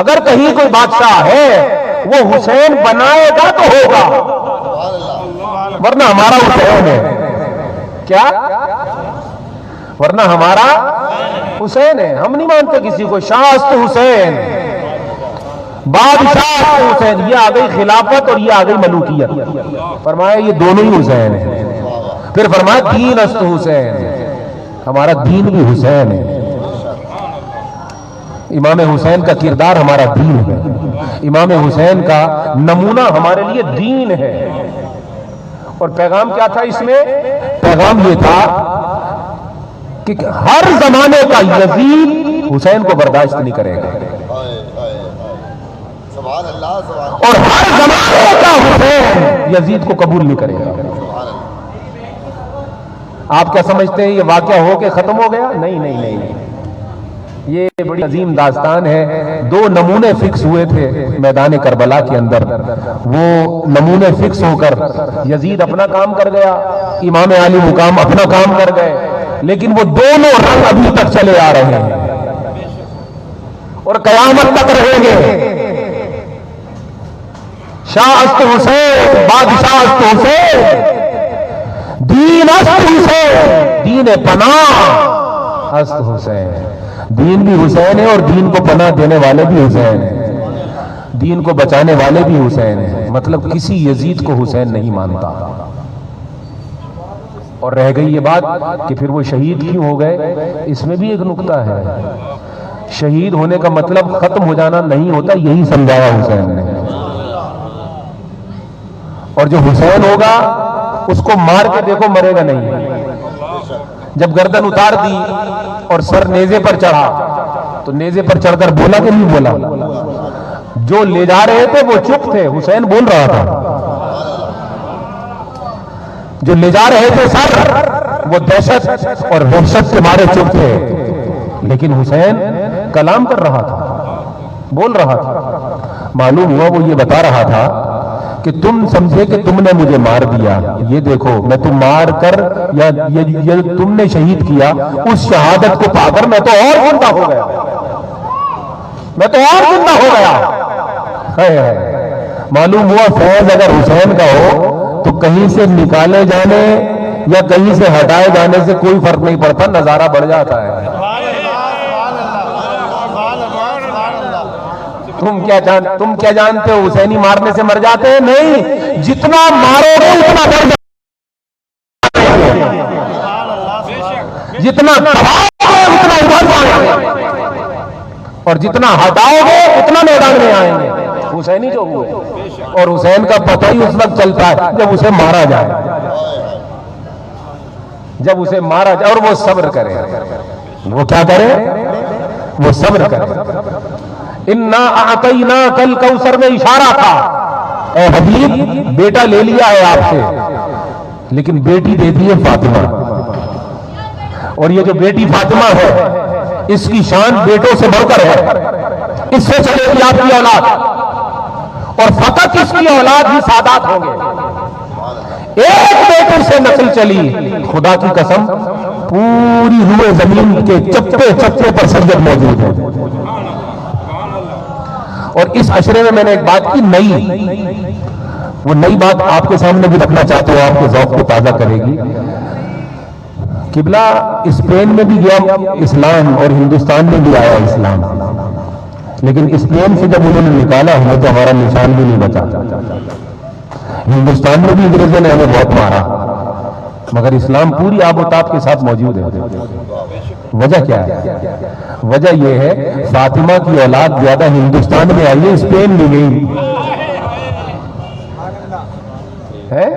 اگر کہیں کوئی بادشاہ ہے وہ حسین بنائے گا تو ہوگا، ورنہ ہمارا حسین ہے۔ کیا؟ ورنہ ہمارا حسین ہے، ہم نہیں مانتے کسی کو۔ شاہ است حسین، بادشاہ است حسین، یہ آ گئی خلافت اور یہ آ گئی ملوکیت۔ فرمایا یہ دونوں ہی حسین ہیں۔ پھر فرمایا دین است حسین، ہمارا دین بھی حسین ہے۔ امام حسین کا کردار ہمارا دین ہے، امام حسین کا نمونہ ہمارے لیے دین ہے۔ اور پیغام کیا تھا اس میں؟ پیغام یہ تھا کہ ہر زمانے کا یزید حسین کو برداشت نہیں کرے گا، اور ہر زمانے کا حسین یزید کو قبول نہیں کرے گا۔ آپ کیا سمجھتے ہیں یہ واقعہ ہو کے ختم ہو گیا؟ نہیں نہیں نہیں، یہ بڑی عظیم داستان ہے۔ دو نمونے فکس ہوئے تھے میدان کربلا کے اندر، وہ نمونے فکس ہو کر یزید اپنا کام کر گیا، امام علی مقام اپنا کام کر گئے، لیکن وہ دونوں رنگ ابھی تک چلے آ رہے ہیں اور قیامت تک رہیں گے۔ شاہ است حسین، بادشاہ است حسین، دین است حسین، دین پناہ است حسین۔ دین بھی حسین ہے اور دین کو پناہ دینے والے بھی حسین ہیں، دین کو بچانے والے بھی حسین ہیں۔ مطلب کسی یزید کو حسین نہیں مانتا۔ اور رہ گئی یہ بات کہ پھر وہ شہید کیوں ہو گئے، اس میں بھی ایک نکتہ ہے۔ شہید ہونے کا مطلب ختم ہو جانا نہیں ہوتا، یہی سمجھایا حسین نے۔ اور جو حسین ہوگا اس کو مار کے دیکھو مرے گا نہیں۔ جب گردن اتار دی اور سر نیزے پر چڑھا تو نیزے پر چڑھ کر بولا کہ نہیں بولا؟ جو لے جا رہے تھے وہ چپ تھے، حسین بول رہا تھا۔ جو لے جا رہے تھے سر، وہ دہشت اور وحشت سے مارے چپ تھے، لیکن حسین کلام کر رہا تھا، بول رہا تھا۔ معلوم ہوا وہ یہ بتا رہا تھا کہ تم سمجھے کہ تم نے مجھے مار دیا، یہ دیکھو میں تم مار کر یا تم نے شہید کیا، اس شہادت کو پا کر میں تو اور زندہ ہو گیا، میں تو اور زندہ ہو گیا۔ معلوم ہوا فیض اگر حسین کا ہو تو کہیں سے نکالے جانے یا کہیں سے ہٹائے جانے سے کوئی فرق نہیں پڑتا، نظارہ بڑھ جاتا ہے۔ تم کیا جانتے ہو حسینی مارنے سے مر جاتے ہیں؟ نہیں، جتنا مارو گے اتنا بڑھ جائے گا، جتنا دباؤ گے اتنا ابھر جائیں گے، اور جتنا ہٹاؤ گے اتنا میدان میں آئیں گے۔ حسینی جو ہوئے، اور حسین کا پتہ ہی اس وقت چلتا ہے جب اسے مارا جائے، جب اسے مارا جائے، اور وہ صبر کرے۔ وہ کیا کرے؟ وہ صبر کرے۔ اِنَّا أَعْطَيْنَاكَ الْكَوْثَرَ میں اشارہ تھا، اے حبیب بیٹا لے لیا ہے آپ سے، لیکن بیٹی دے دی ہے فاطمہ، اور یہ جو بیٹی فاطمہ ہے اس کی شان بیٹوں سے بڑھ کر ہے، اس سے چلے گی آپ کی اولاد، اور فقط اس کی اولاد ہی سادات ہوں گے۔ ایک بیٹے سے نسل چلی، خدا کی قسم پوری روئے زمین کے چپے چپے پر سجد موجود ہے. اور اس عشرے میں نے ایک بات کی نئی، وہ نئی بات آپ کے سامنے بھی رکھنا چاہتا ہوں، آپ کے ذوق کو تازہ کرے گی. قبلہ اسپین میں بھی گیا اسلام اور ہندوستان میں بھی آیا اسلام، لیکن اسپین سے جب انہوں نے نکالا ہمیں تو ہمارا نشان بھی نہیں بچا. ہندوستان میں بھی انگریزوں نے ہمیں بہت مارا، مگر اسلام پوری آب و تاب کے ساتھ موجود ہے. وجہ کیا ہے؟ وجہ یہ ہے فاطمہ کی اولاد زیادہ ہندوستان میں آئی ہے، اسپین میں گئی ہے.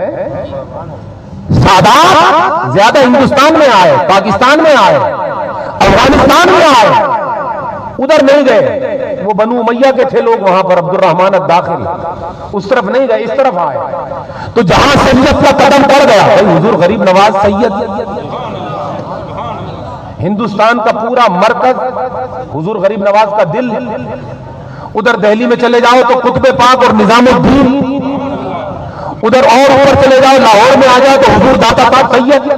سادات زیادہ ہندوستان میں آئے، پاکستان میں آئے، افغانستان میں آئے، ادھر نہیں گئے. وہ بنو امیہ کے تھے لوگ وہاں پر، عبد الرحمن الداخل، اس طرف نہیں گئے، اس طرف آئے. تو جہاں سید کا قدم پڑ گیا، حضور غریب نواز سید، ہندوستان کا پورا مرکز، حضور غریب نواز کا دل. ادھر دہلی میں چلے جاؤ تو قطب پاک اور نظام الدین، ادھر اور اوپر چلے جاؤ لاہور میں آ جاؤ تو حضور داتا صاحب سید،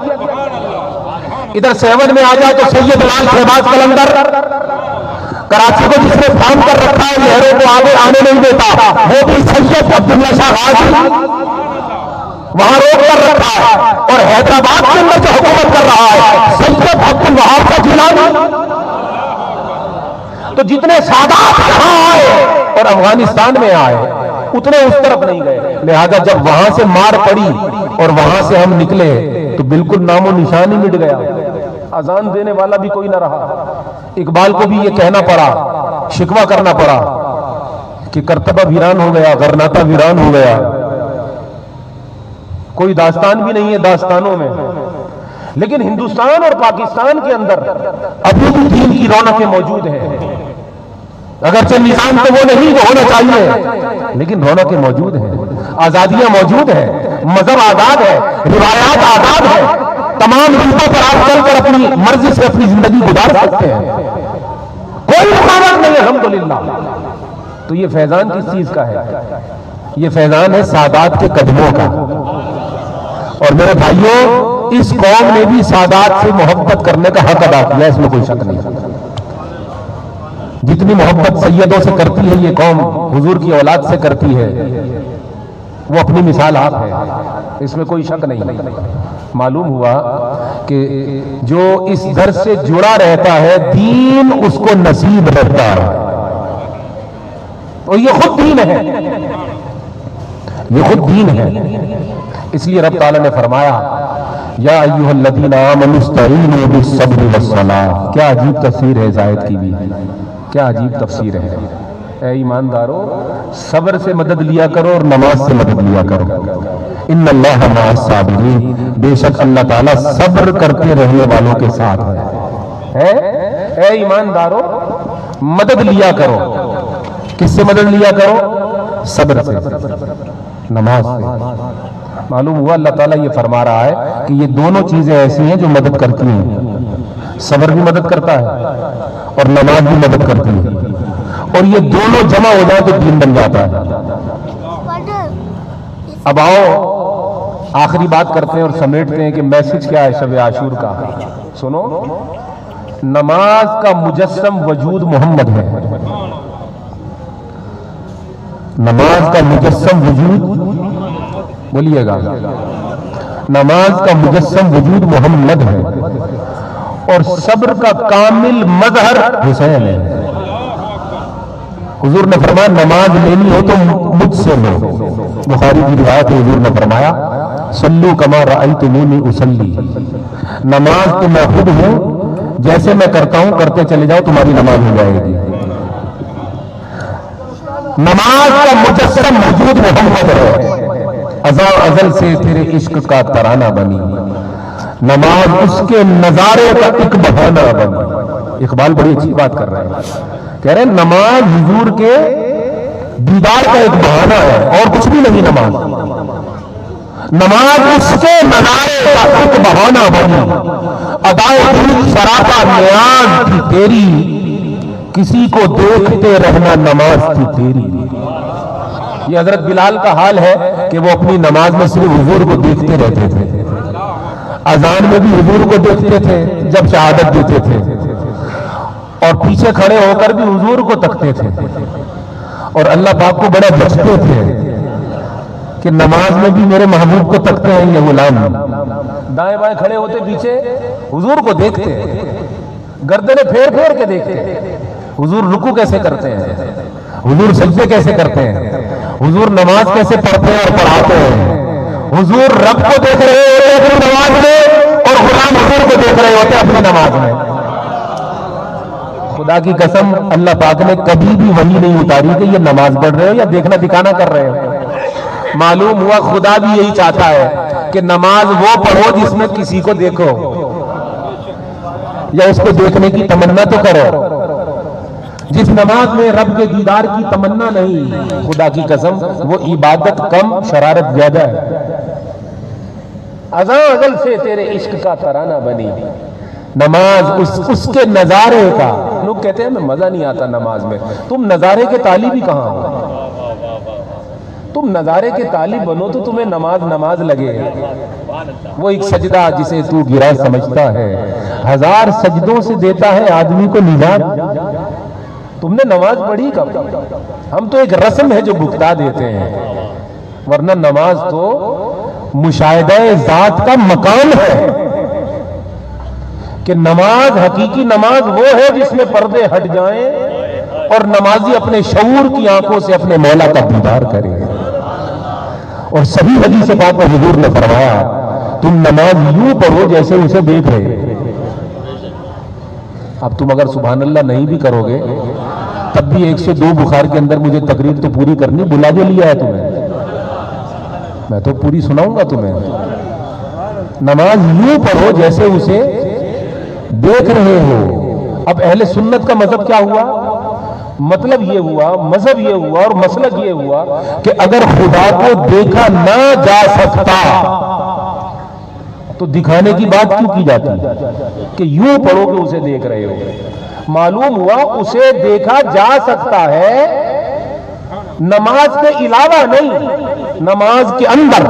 ادھر سیون میں آ جاؤ تو سید لال شہباز قلندر. کراچی کو جس نے فارم کر رکھا ہے لہروں کو آگے آنے نہیں دیتا، وہ بھی سید عبداللہ شاہ غازی وہاں روک کر رکھا ہے. اور حیدرآباد کے اندر جو حکومت کر رہا ہے سید عبد الوہاب کا جیلانی. تو جتنے سادات یہاں آئے اور افغانستان میں آئے اتنے اس طرف نہیں گئے. لہذا جب وہاں سے مار پڑی اور وہاں سے ہم نکلے تو بالکل نام و نشان ہی مٹ گیا، اذان دینے والا بھی کوئی نہ رہا. اقبال کو بھی یہ کہنا پڑا، شکوہ کرنا پڑا کہ کرتبہ ویران ہو گیا، غرناطہ ویران ہو گیا. کوئی داستان بھی نہیں ہے داستانوں میں. لیکن ہندوستان اور پاکستان کے اندر ابھی بھی دین کی رونقیں موجود ہیں. اگرچہ نظام تو وہ نہیں جو ہونا چاہیے، لیکن رونقیں موجود ہیں، آزادیاں موجود ہیں، مذہب آزاد ہے، روایات آزاد ہے. تمام روپوں پر آپ چل کر اپنی مرضی سے اپنی زندگی گزار سکتے ہیں، کوئی رکاوٹ نہیں الحمدللہ. تو یہ فیضان کس چیز کا ہے؟ یہ فیضان ہے سادات کے قدموں کا. اور میرے بھائیوں، اس قوم نے بھی سادات سے محبت کرنے کا حق ادا کیا، اس میں کوئی شک نہیں. جتنی محبت سیدوں سے کرتی ہے یہ قوم، حضور کی اولاد سے کرتی ہے، وہ اپنی مثال آپ ہے، اس میں کوئی شک نہیں. معلوم ہوا کہ جو اس در سے جڑا رہتا ہے دین اس کو نصیب رہتا ہے. اور یہ خود دین ہے، یہ خود دین ہے. اس لیے رب تعالیٰ نے فرمایا یا ایھا الذین آمنوا استعینوا بالصبر والصلاۃ. کیا عجیب تفسیر ہے زائد کی بھی، کیا عجیب تفسیر ہے. اے ایماندارو، صبر سے مدد لیا کرو اور نماز سے مدد لیا کرو. ان اللہ مع الصابرین، بے شک اللہ تعالیٰ صبر کرتے رہنے والوں کے ساتھ ہے. اے ایماندارو، مدد لیا کرو. کس سے مدد لیا کرو؟ صبر سے، نماز سے. معلوم ہوا اللہ تعالیٰ یہ فرما رہا ہے کہ یہ دونوں چیزیں ایسی ہیں جو مدد کرتی ہیں. صبر بھی مدد کرتا ہے اور نماز بھی مدد کرتی ہے، اور یہ دونوں جمع ہو جائے تو دین بن جاتا ہے. اب آؤ آخری بات کرتے ہیں اور سمیٹتے ہیں کہ میسج کیا ہے شب عاشور کا. سنو، نماز کا مجسم وجود محمد ہے. نماز کا مجسم وجود، بولیے گا، نماز کا مجسم وجود محمد ہے، اور صبر کا کامل مظہر حسین ہے. حضور نے فرمایا نماز لینی ہو تو مجھ سے لو. بخاری کی روایت ہے، حضور نے فرمایا صلو کما رأیتمونی اصلی. نماز تو میں خود ہوں، جیسے میں کرتا ہوں کرتے چلے جاؤ، تمہاری نماز ہو جائے گی. نماز کا مجسم وجود محمد ہے، ازاں ازل سے تیرے عشق کا ترانہ بنی. نماز اس کے نظارے کا ایک بہانہ بنی. اقبال بڑی اچھی بات کر رہے ہیں، کہہ رہے ہیں نماز حضور کے دیدار کا ایک بہانہ ہے اور کچھ بھی نہیں. نماز اس کے نظارے کا ایک بہانہ بنی. ادائے دل سراپا نیاز تھی تیری، کسی کو دیکھتے رہنا نماز تھی تیری. یہ حضرت بلال کا حال ہے کہ وہ اپنی نماز میں صرف حضور کو دیکھتے رہتے تھے. اذان میں بھی حضور کو دیکھتے تھے جب شہادت دیتے تھے، اور پیچھے کھڑے ہو کر بھی حضور کو تکتے تھے، اور اللہ پاک کو بڑے بچتے تھے کہ نماز میں بھی میرے محبوب کو تکتے ہیں یہ غلام، دائیں بائیں کھڑے ہوتے پیچھے حضور کو دیکھتے، گردنیں پھیر پھیر کے دیکھتے، حضور رکوع کیسے کرتے ہیں، حضور سجدے کیسے کرتے ہیں، حضور نماز کیسے پڑھتے ہیں اور پڑھاتے ہیں، حضور رب کو دیکھ رہے ہوتے اپنی نماز میں اور غلام حضور کو دیکھ رہے ہوتے اپنی نماز میں۔ خدا کی قسم اللہ پاک نے کبھی بھی وحی نہیں اتاری کہ یہ نماز پڑھ رہے ہو یا دیکھنا دکھانا کر رہے ہو۔ معلوم ہوا خدا بھی یہی چاہتا ہے کہ نماز وہ پڑھو جس میں کسی کو دیکھو یا اس کو دیکھنے کی تمنا تو کرو۔ جس نماز میں رب کے دیدار کی تمنا نہیں، خدا کی قسم وہ عبادت کم شرارت زیادہ ہے۔ ازاں ازل سے تیرے عشق کا ترانہ بنی، نماز اس کے نظارے کا۔ لوگ کہتے ہیں میں مزہ نہیں آتا نماز میں، تم نظارے کے طالب ہی کہاں ہو؟ تم نظارے کے طالب بنو تو تمہیں نماز لگے۔ وہ ایک سجدہ جسے تو گرا سمجھتا ہے، ہزار سجدوں سے دیتا ہے آدمی کو نجات۔ تم نے نماز پڑھی کب؟ ہم تو ایک رسم ہے جو بھگتا دیتے ہیں، ورنہ نماز تو مشاہدہ ذات کا مقام ہے کہ نماز حقیقی نماز وہ ہے جس میں پردے ہٹ جائیں اور نمازی اپنے شعور کی آنکھوں سے اپنے مولا کا دیدار کرے۔ اور صحیح حدیث پاک میں حضور نے فرمایا تم نماز یوں پڑھو جیسے اسے دیکھ رہے۔ اب تم اگر سبحان اللہ نہیں بھی کرو گے تب بھی 102 بخار کے اندر مجھے تقریر تو پوری کرنی، بلا جو لیا ہے تمہیں، میں تو پوری سناؤں گا تمہیں۔ نماز یوں پڑھو جیسے اسے دیکھ رہے ہو۔ اب اہل سنت کا مذہب کیا ہوا؟ مطلب یہ ہوا، مذہب یہ ہوا اور مسلک یہ ہوا کہ اگر خدا کو دیکھا نہ جا سکتا تو دکھانے کی بات کیوں کی جاتی کہ یوں پڑھو کہ اسے دیکھ رہے ہو؟ معلوم ہوا اسے دیکھا جا سکتا ہے نماز کے علاوہ نہیں، نماز کے اندر،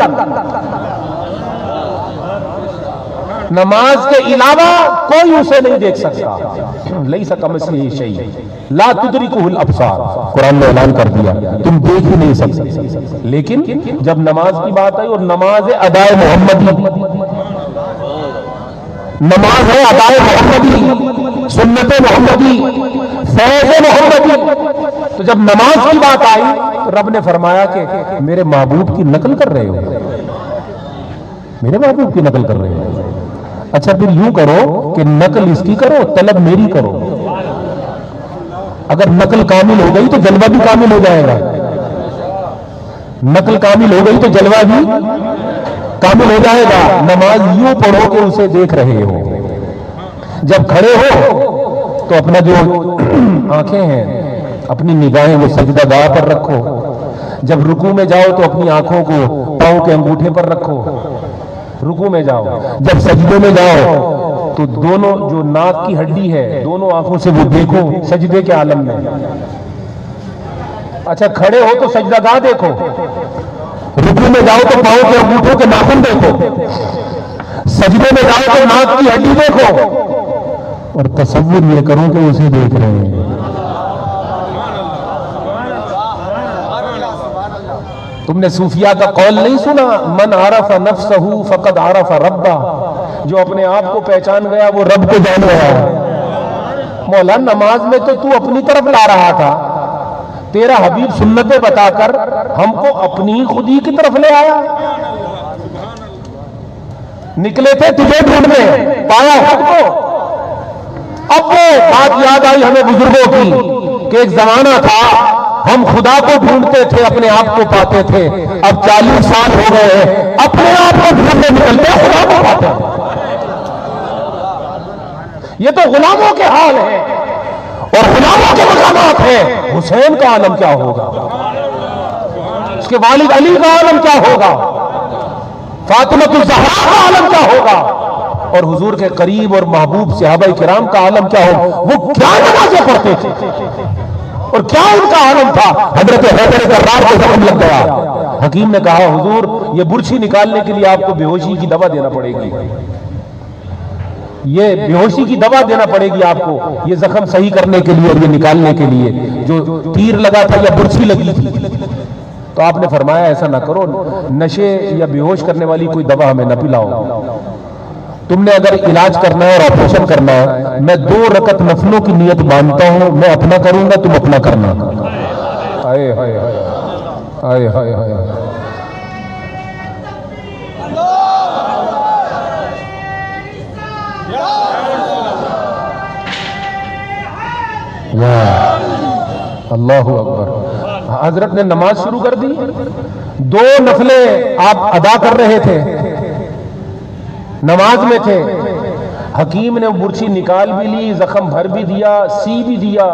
نماز کے علاوہ کوئی اسے نہیں دیکھ سکتا۔ لیس کمثلہ شیء لا تدرکہ الابصار، قرآن نے اعلان کر دیا تم دیکھ ہی نہیں سکتے۔ لیکن جب نماز کی بات آئی اور نماز ادائے محمدی، نماز ہے ادائے محمدی، سنت محمدی، فیض محمدی، تو جب نماز کی بات آئی تو رب نے فرمایا کہ میرے محبوب کی نقل کر رہے ہو، میرے محبوب کی نقل کر رہے ہو۔ اچھا پھر یوں کرو کہ نقل اس کی کرو، طلب میری کرو۔ اگر نقل کامل ہو گئی تو جلوہ بھی کامل ہو جائے گا، نقل کامل ہو گئی تو جلوہ بھی کامل ہو جائے گا۔ نماز یوں پڑھو کہ اسے دیکھ رہے ہو۔ جب کھڑے ہو تو اپنا جو آنکھیں ہیں، اپنی نگاہیں وہ سجدہ گاہ پر رکھو۔ جب رکوع میں جاؤ تو اپنی آنکھوں کو پاؤں کے انگوٹھے پر رکھو، رکوع میں جاؤ۔ جب سجدے میں جاؤ تو دونوں جو ناک کی ہڈی ہے دونوں آنکھوں سے وہ دیکھو سجدے کے عالم میں۔ اچھا کھڑے ہو تو سجدہ گاہ دیکھو، رکوع میں جاؤ تو پاؤں کے انگوٹھوں کے ناخن دیکھو، سجدے میں جاؤ تو ناک کی ہڈی دیکھو، اور تصور یہ کرو کہ اسے دیکھ رہے ہیں۔ تم نے صوفیاء کا قول نہیں سنا من عرف نفسہ فقد عرف ربہ، جو اپنے آپ کو پہچان گیا وہ رب کو جان گیا۔ مولا نماز میں تو اپنی طرف لا رہا تھا، تیرا حبیب سنتیں بتا کر ہم کو اپنی خودی کی طرف لے آیا۔ نکلے تھے تجھے ڈھونڈنے، پایا خود کو۔ اب وہ بات یاد آئی ہمیں بزرگوں کی کہ ایک زمانہ تھا ہم خدا کو ڈھونڈتے تھے اپنے آپ کو پاتے تھے، اب 40 سال ہو گئے ہیں اپنے آپ کو ڈھونڈنے نکلتے خدا کو پاتے ہیں۔ یہ تو غلاموں کے حال ہے اور غلاموں کے مقامات ہیں۔ حسین کا عالم کیا ہوگا، اس کے والد علی کا عالم کیا ہوگا، فاطمہ الزہرا کا عالم کیا ہوگا، اور حضور کے قریب اور محبوب صحابہ کرام کا عالم کیا ہوگا۔ وہ کیا نمازیں پڑھتے تھے اور کیا ان کا عالم تھا۔ حضرت حیدر کرار کو زخم لگ گیا، حکیم نے کہا حضور یہ برچھی نکالنے کے لیے آپ کو بے ہوشی کی دوا دینا پڑے گی، یہ بے ہوشی کی دوا دینا پڑے گی آپ کو، یہ زخم صحیح کرنے کے لیے اور یہ نکالنے کے لیے، جو تیر لگا تھا یا برچھی لگی تھی۔ تو آپ نے فرمایا ایسا نہ کرو، نشے یا بے ہوش کرنے والی کوئی دوا ہمیں نہ پلاؤ، تم نے اگر علاج کرنا ہے اور آپریشن کرنا ہے، میں 2 رکعت نفلوں کی نیت مانتا ہوں، میں اپنا کروں گا تم اپنا کرنا۔ ہائے ہائے ہائے ہائے ہائے اللہ اکبر۔ حضرت نے نماز شروع کر دی، 2 نفلیں آپ ادا کر رہے تھے، نماز میں تھے، حکیم نے برچھی نکال بھی لی، زخم بھر بھی دیا، سی بھی دیا،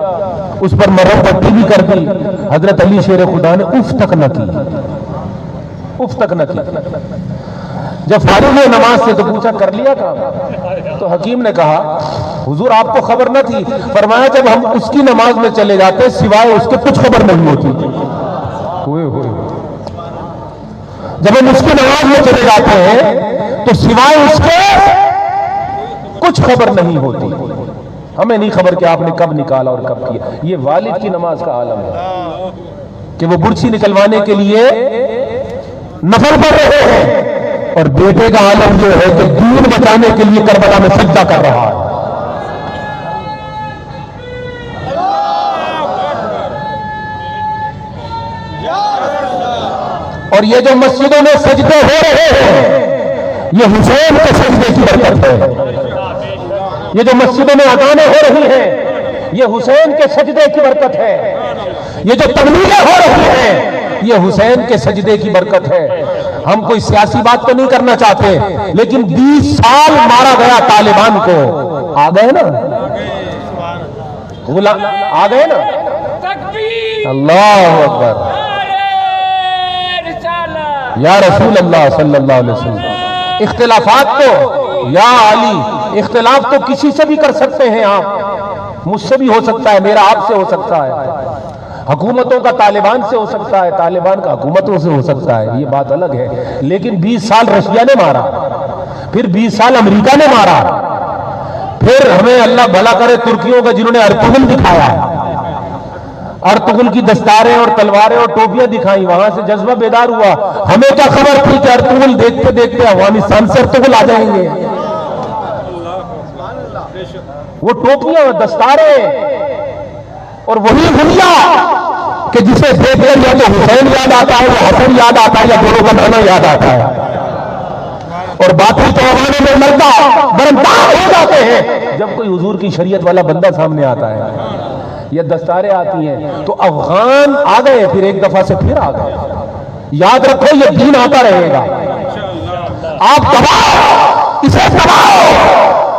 اس پر مرہم پٹی بھی کر دی، حضرت علی شیر خدا نے اف تک نہ کی، اف تک نہ کی۔ جب فارغ ہوئے نماز سے تو پوچھا کر لیا کام؟ تو حکیم نے کہا حضور آپ کو خبر نہ تھی؟ فرمایا جب ہم اس کی نماز میں چلے جاتے سوائے اس کے کچھ خبر نہیں ہوتی، جب ہم اس کی نماز میں چلے جاتے ہیں تو سوائے اس کے کچھ خبر نہیں ہوتی، ہمیں نہیں خبر کہ آپ نے کب نکالا اور کب کیا۔ یہ والد کی نماز کا عالم ہے کہ وہ برچھی نکلوانے کے لیے نفل پڑھ رہے ہیں، اور بیٹے کا عالم جو ہے کہ دین بچانے کے لیے کربلا میں سجدہ کر رہا ہے۔ اور یہ جو مسجدوں میں سجدے ہو رہے ہیں یہ حسین کے سجدے کی برکت ہے، یہ جو مسجدوں میں اذانیں ہو رہی ہیں یہ حسین کے سجدے کی برکت ہے، یہ جو تبلیغیں ہو رہی ہیں یہ حسین کے سجدے کی برکت ہے۔ ہم کوئی سیاسی بات تو نہیں کرنا چاہتے، لیکن 20 سال مارا گیا طالبان کو، آ گئے نا آ گئے نا، اللہ اکبر، یا رسول اللہ صلی اللہ علیہ وسلم۔ اختلافات تو یا علی، اختلاف تو کسی سے بھی کر سکتے ہیں آپ، مجھ سے بھی ہو سکتا ہے، میرا آپ سے ہو سکتا ہے، حکومتوں کا طالبان سے ہو سکتا ہے، طالبان کا حکومتوں سے ہو سکتا ہے، یہ بات الگ ہے، لیکن 20 سال رشیا نے مارا، پھر 20 سال امریکہ نے مارا، پھر ہمیں اللہ بھلا کرے ترکیوں کا جنہوں نے ارطغرل دکھایا، ارطغرل کی دستاریں اور تلواریں اور ٹوپیاں دکھائیں، وہاں سے جذبہ بیدار ہوا۔ ہمیں کیا خبر تھی کہ ارطغرل دیکھتے دیکھتے افغانستان سے ارطغرل آ جائیں گے؟ وہ ٹوپیاں دستاریں اور وہی دنیا کہ جسے دیکھ کر یا تو حسین یاد آتا ہے یا حسن یاد آتا ہے یا دونوں کا نانا یاد آتا ہے، اور باطل تو عوانے میں مرتا برمدار ہو جاتے ہیں جب کوئی حضور کی شریعت والا بندہ سامنے آتا ہے یا دستاریں آتی ہیں۔ تو افغان آ گئے، پھر ایک دفعہ سے پھر آ گئے، یاد رکھو یہ دین آتا رہے گا، آپ دباؤ اسے دباؤ،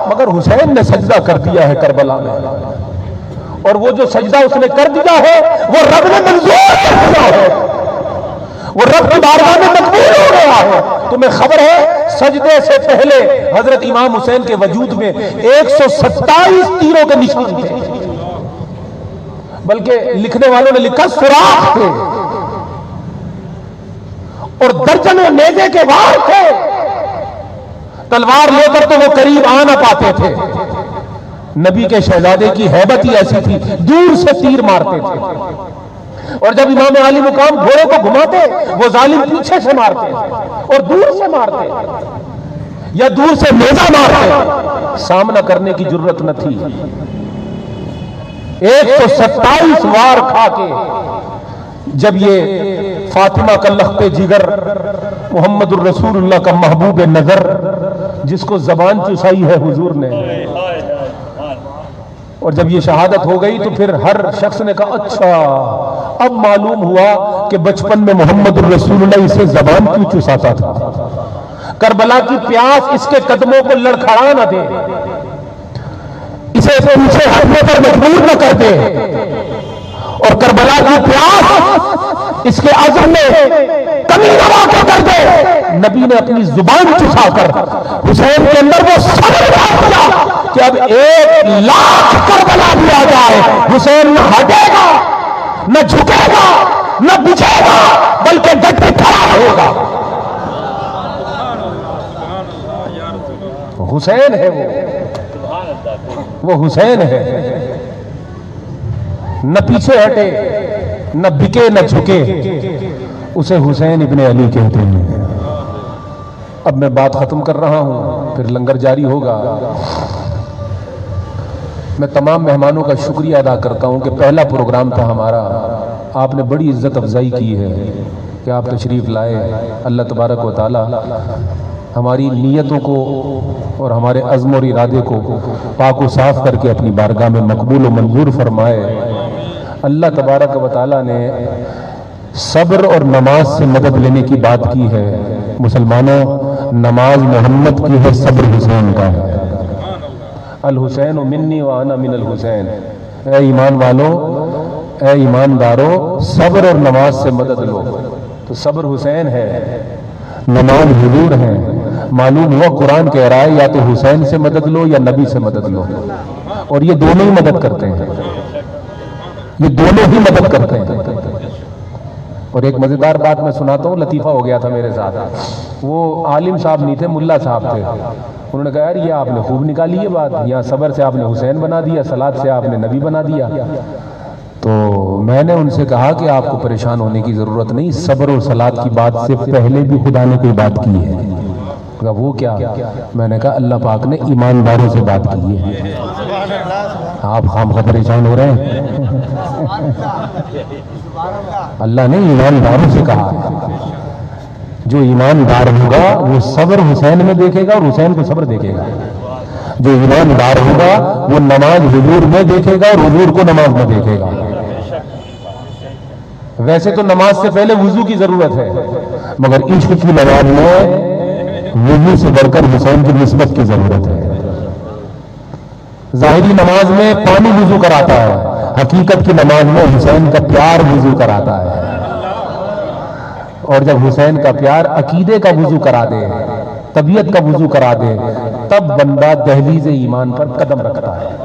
مگر حسین نے سجدہ کر دیا ہے کربلا میں، اور وہ جو سجدہ اس نے کر دیا ہے وہ رب نے منظور کر دیا ہے، وہ رب کی بارگاہ میں مقبول ہو گیا ہے۔ تمہیں خبر ہے سجدے سے پہلے حضرت امام حسین کے وجود میں 127 تیروں کے نشان تھے، بلکہ لکھنے والوں نے لکھا سوراخ تھے، اور درجنوں نیزے کے وار تھے، تلوار لے کر تو وہ قریب آ نہ پاتے تھے، نبی کے شہزادے کی ہیبت ہی ایسی تھی، دور سے تیر مارتے تھے، اور جب امام علی مقام گھوڑے کو گھماتے وہ ظالم پیچھے سے مارتے اور دور سے مارتے یا دور سے نیزہ مارتے، سامنا کرنے کی جرت نہ تھی۔ 127 وار کھا کے جب یہ فاطمہ کا لخت جگر، محمد الرسول اللہ کا محبوب نظر، جس کو زبان چسائی ہے حضور نے، اور جب یہ شہادت ہو گئی تو پھر ہر شخص نے کہا اچھا اب معلوم ہوا کہ بچپن میں محمد الرسول اللہ اسے زبان کیوں چساتا تھا، کربلا کی پیاس اس کے قدموں کو لڑکھڑا نہ دے، اسے پیچھے ہٹنے پر مجبور نہ کر دے، اور کربلا کی پیاس اس کے عزم میں کمی نہ واقع کر دے۔ نبی نے اپنی زبان چسا کر حسین کے اندر وہ صبر ڈال دیا کہ اب 1,00,000 کربلا بھی آ جائے حسین نہ ہٹے گا، نہ جھکے گا، نہ بچھے گا بلکہ ڈٹ کے کھڑا رہے گا۔ حسین ہے وہ حسین ہے، نہ پیچھے ہٹے نہ بکے نہ جھکے، اسے حسین ابن علی کہتے ہیں۔ اب میں بات ختم کر رہا ہوں، پھر لنگر جاری ہوگا۔ میں تمام مہمانوں کا شکریہ ادا کرتا ہوں کہ پہلا پروگرام تھا ہمارا، آپ نے بڑی عزت افزائی کی ہے کہ آپ تشریف لائے۔ اللہ تبارک و تعالی ہماری نیتوں کو اور ہمارے عزم اور ارادے کو پاک و صاف کر کے اپنی بارگاہ میں مقبول و منظور فرمائے۔ اللہ تبارک و تعالی نے صبر اور نماز سے مدد لینے کی بات کی ہے۔ مسلمانوں، نماز محمد کی ہے، صبر حسین کا ہے۔ الحسین منی وانا من الحسین۔ اے ایمان والو، اے ایماندارو، صبر اور نماز سے مدد لو۔ تو صبر حسین ہے، نماز حضور ہے۔ معلوم ہوا قرآن کہہ رہا ہے یا تو حسین سے مدد لو یا نبی سے مدد لو، اور یہ دونوں ہی مدد کرتے ہیں، یہ دونوں ہی مدد کرتے ہیں۔ اور ایک مزیدار بات میں سناتا ہوں، لطیفہ ہو گیا تھا میرے ساتھ۔ وہ عالم صاحب نہیں تھے، ملا صاحب تھے۔ انہوں نے کہا یار یہ آپ نے خوب نکالی یہ بات، یہاں صبر سے آپ نے حسین بنا دیا، صلات سے آپ نے نبی بنا دیا۔ تو میں نے ان سے کہا کہ آپ کو پریشان ہونے کی ضرورت نہیں، صبر اور صلات کی بات سے پہلے بھی خدا نے کوئی بات کی ہے۔ کہا وہ کیا؟ میں نے کہا اللہ پاک نے ایمانداروں سے بات کی ہے۔ آپ خامخواہ پریشان ہو رہے ہیں؟ اللہ نے ایمانداروں سے کہا ہے، جو ایماندار ہوگا وہ صبر حسین میں دیکھے گا اور حسین کو صبر دیکھے گا۔ جو ایماندار ہوگا وہ نماز حضور میں دیکھے گا اور حضور کو نماز میں دیکھے گا۔ ویسے تو نماز سے پہلے وضو کی ضرورت ہے، مگر عشق کی نماز میں وضو سے بڑھ کر حسین کی نسبت کی ضرورت ہے۔ ظاہری نماز میں پانی وضو کراتا ہے، حقیقت کی نماز میں حسین کا پیار وضو کراتا ہے۔ اور جب حسین کا پیار عقیدے کا وضو کرا دے، طبیعت کا وضو کرا دے، تب بندہ دہلیز ایمان پر قدم رکھتا ہے۔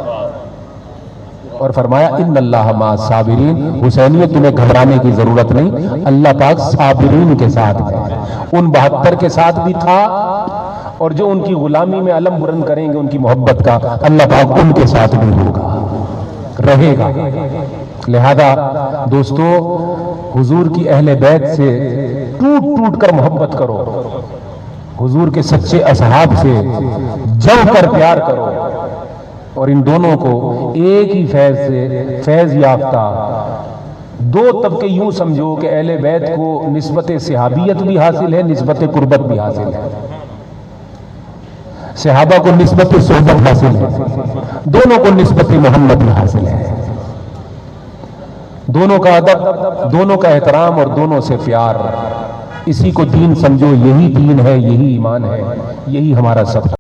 اور فرمایا ان اللہ مع صابرین، حسینیت تمہیں گھبرانے کی ضرورت نہیں، اللہ پاک صابرین کے ساتھ ہے۔ ان 72 کے ساتھ بھی تھا، اور جو ان کی غلامی میں علم بلند کریں گے ان کی محبت کا، اللہ پاک ان کے ساتھ بھی ہوگا، رہے گا۔ لہذا دوستو، حضور کی اہل بیت سے ٹوٹ ٹوٹ کر محبت کرو، حضور کے سچے اصحاب سے جم کر پیار کرو، اور ان دونوں کو ایک ہی فیض سے فیض یافتہ دو طبقے یوں سمجھو کہ اہل بیت کو نسبت صحابیت بھی حاصل ہے، نسبت قربت بھی حاصل ہے۔ صحابہ کو نسبت صحبت حاصل ہے، دونوں کو نسبت محمد بھی حاصل ہے۔ دونوں کا ادب، دونوں کا احترام اور دونوں سے پیار، اسی کو دین سمجھو، یہی دین ہے، یہی ایمان ہے، یہی ہمارا سب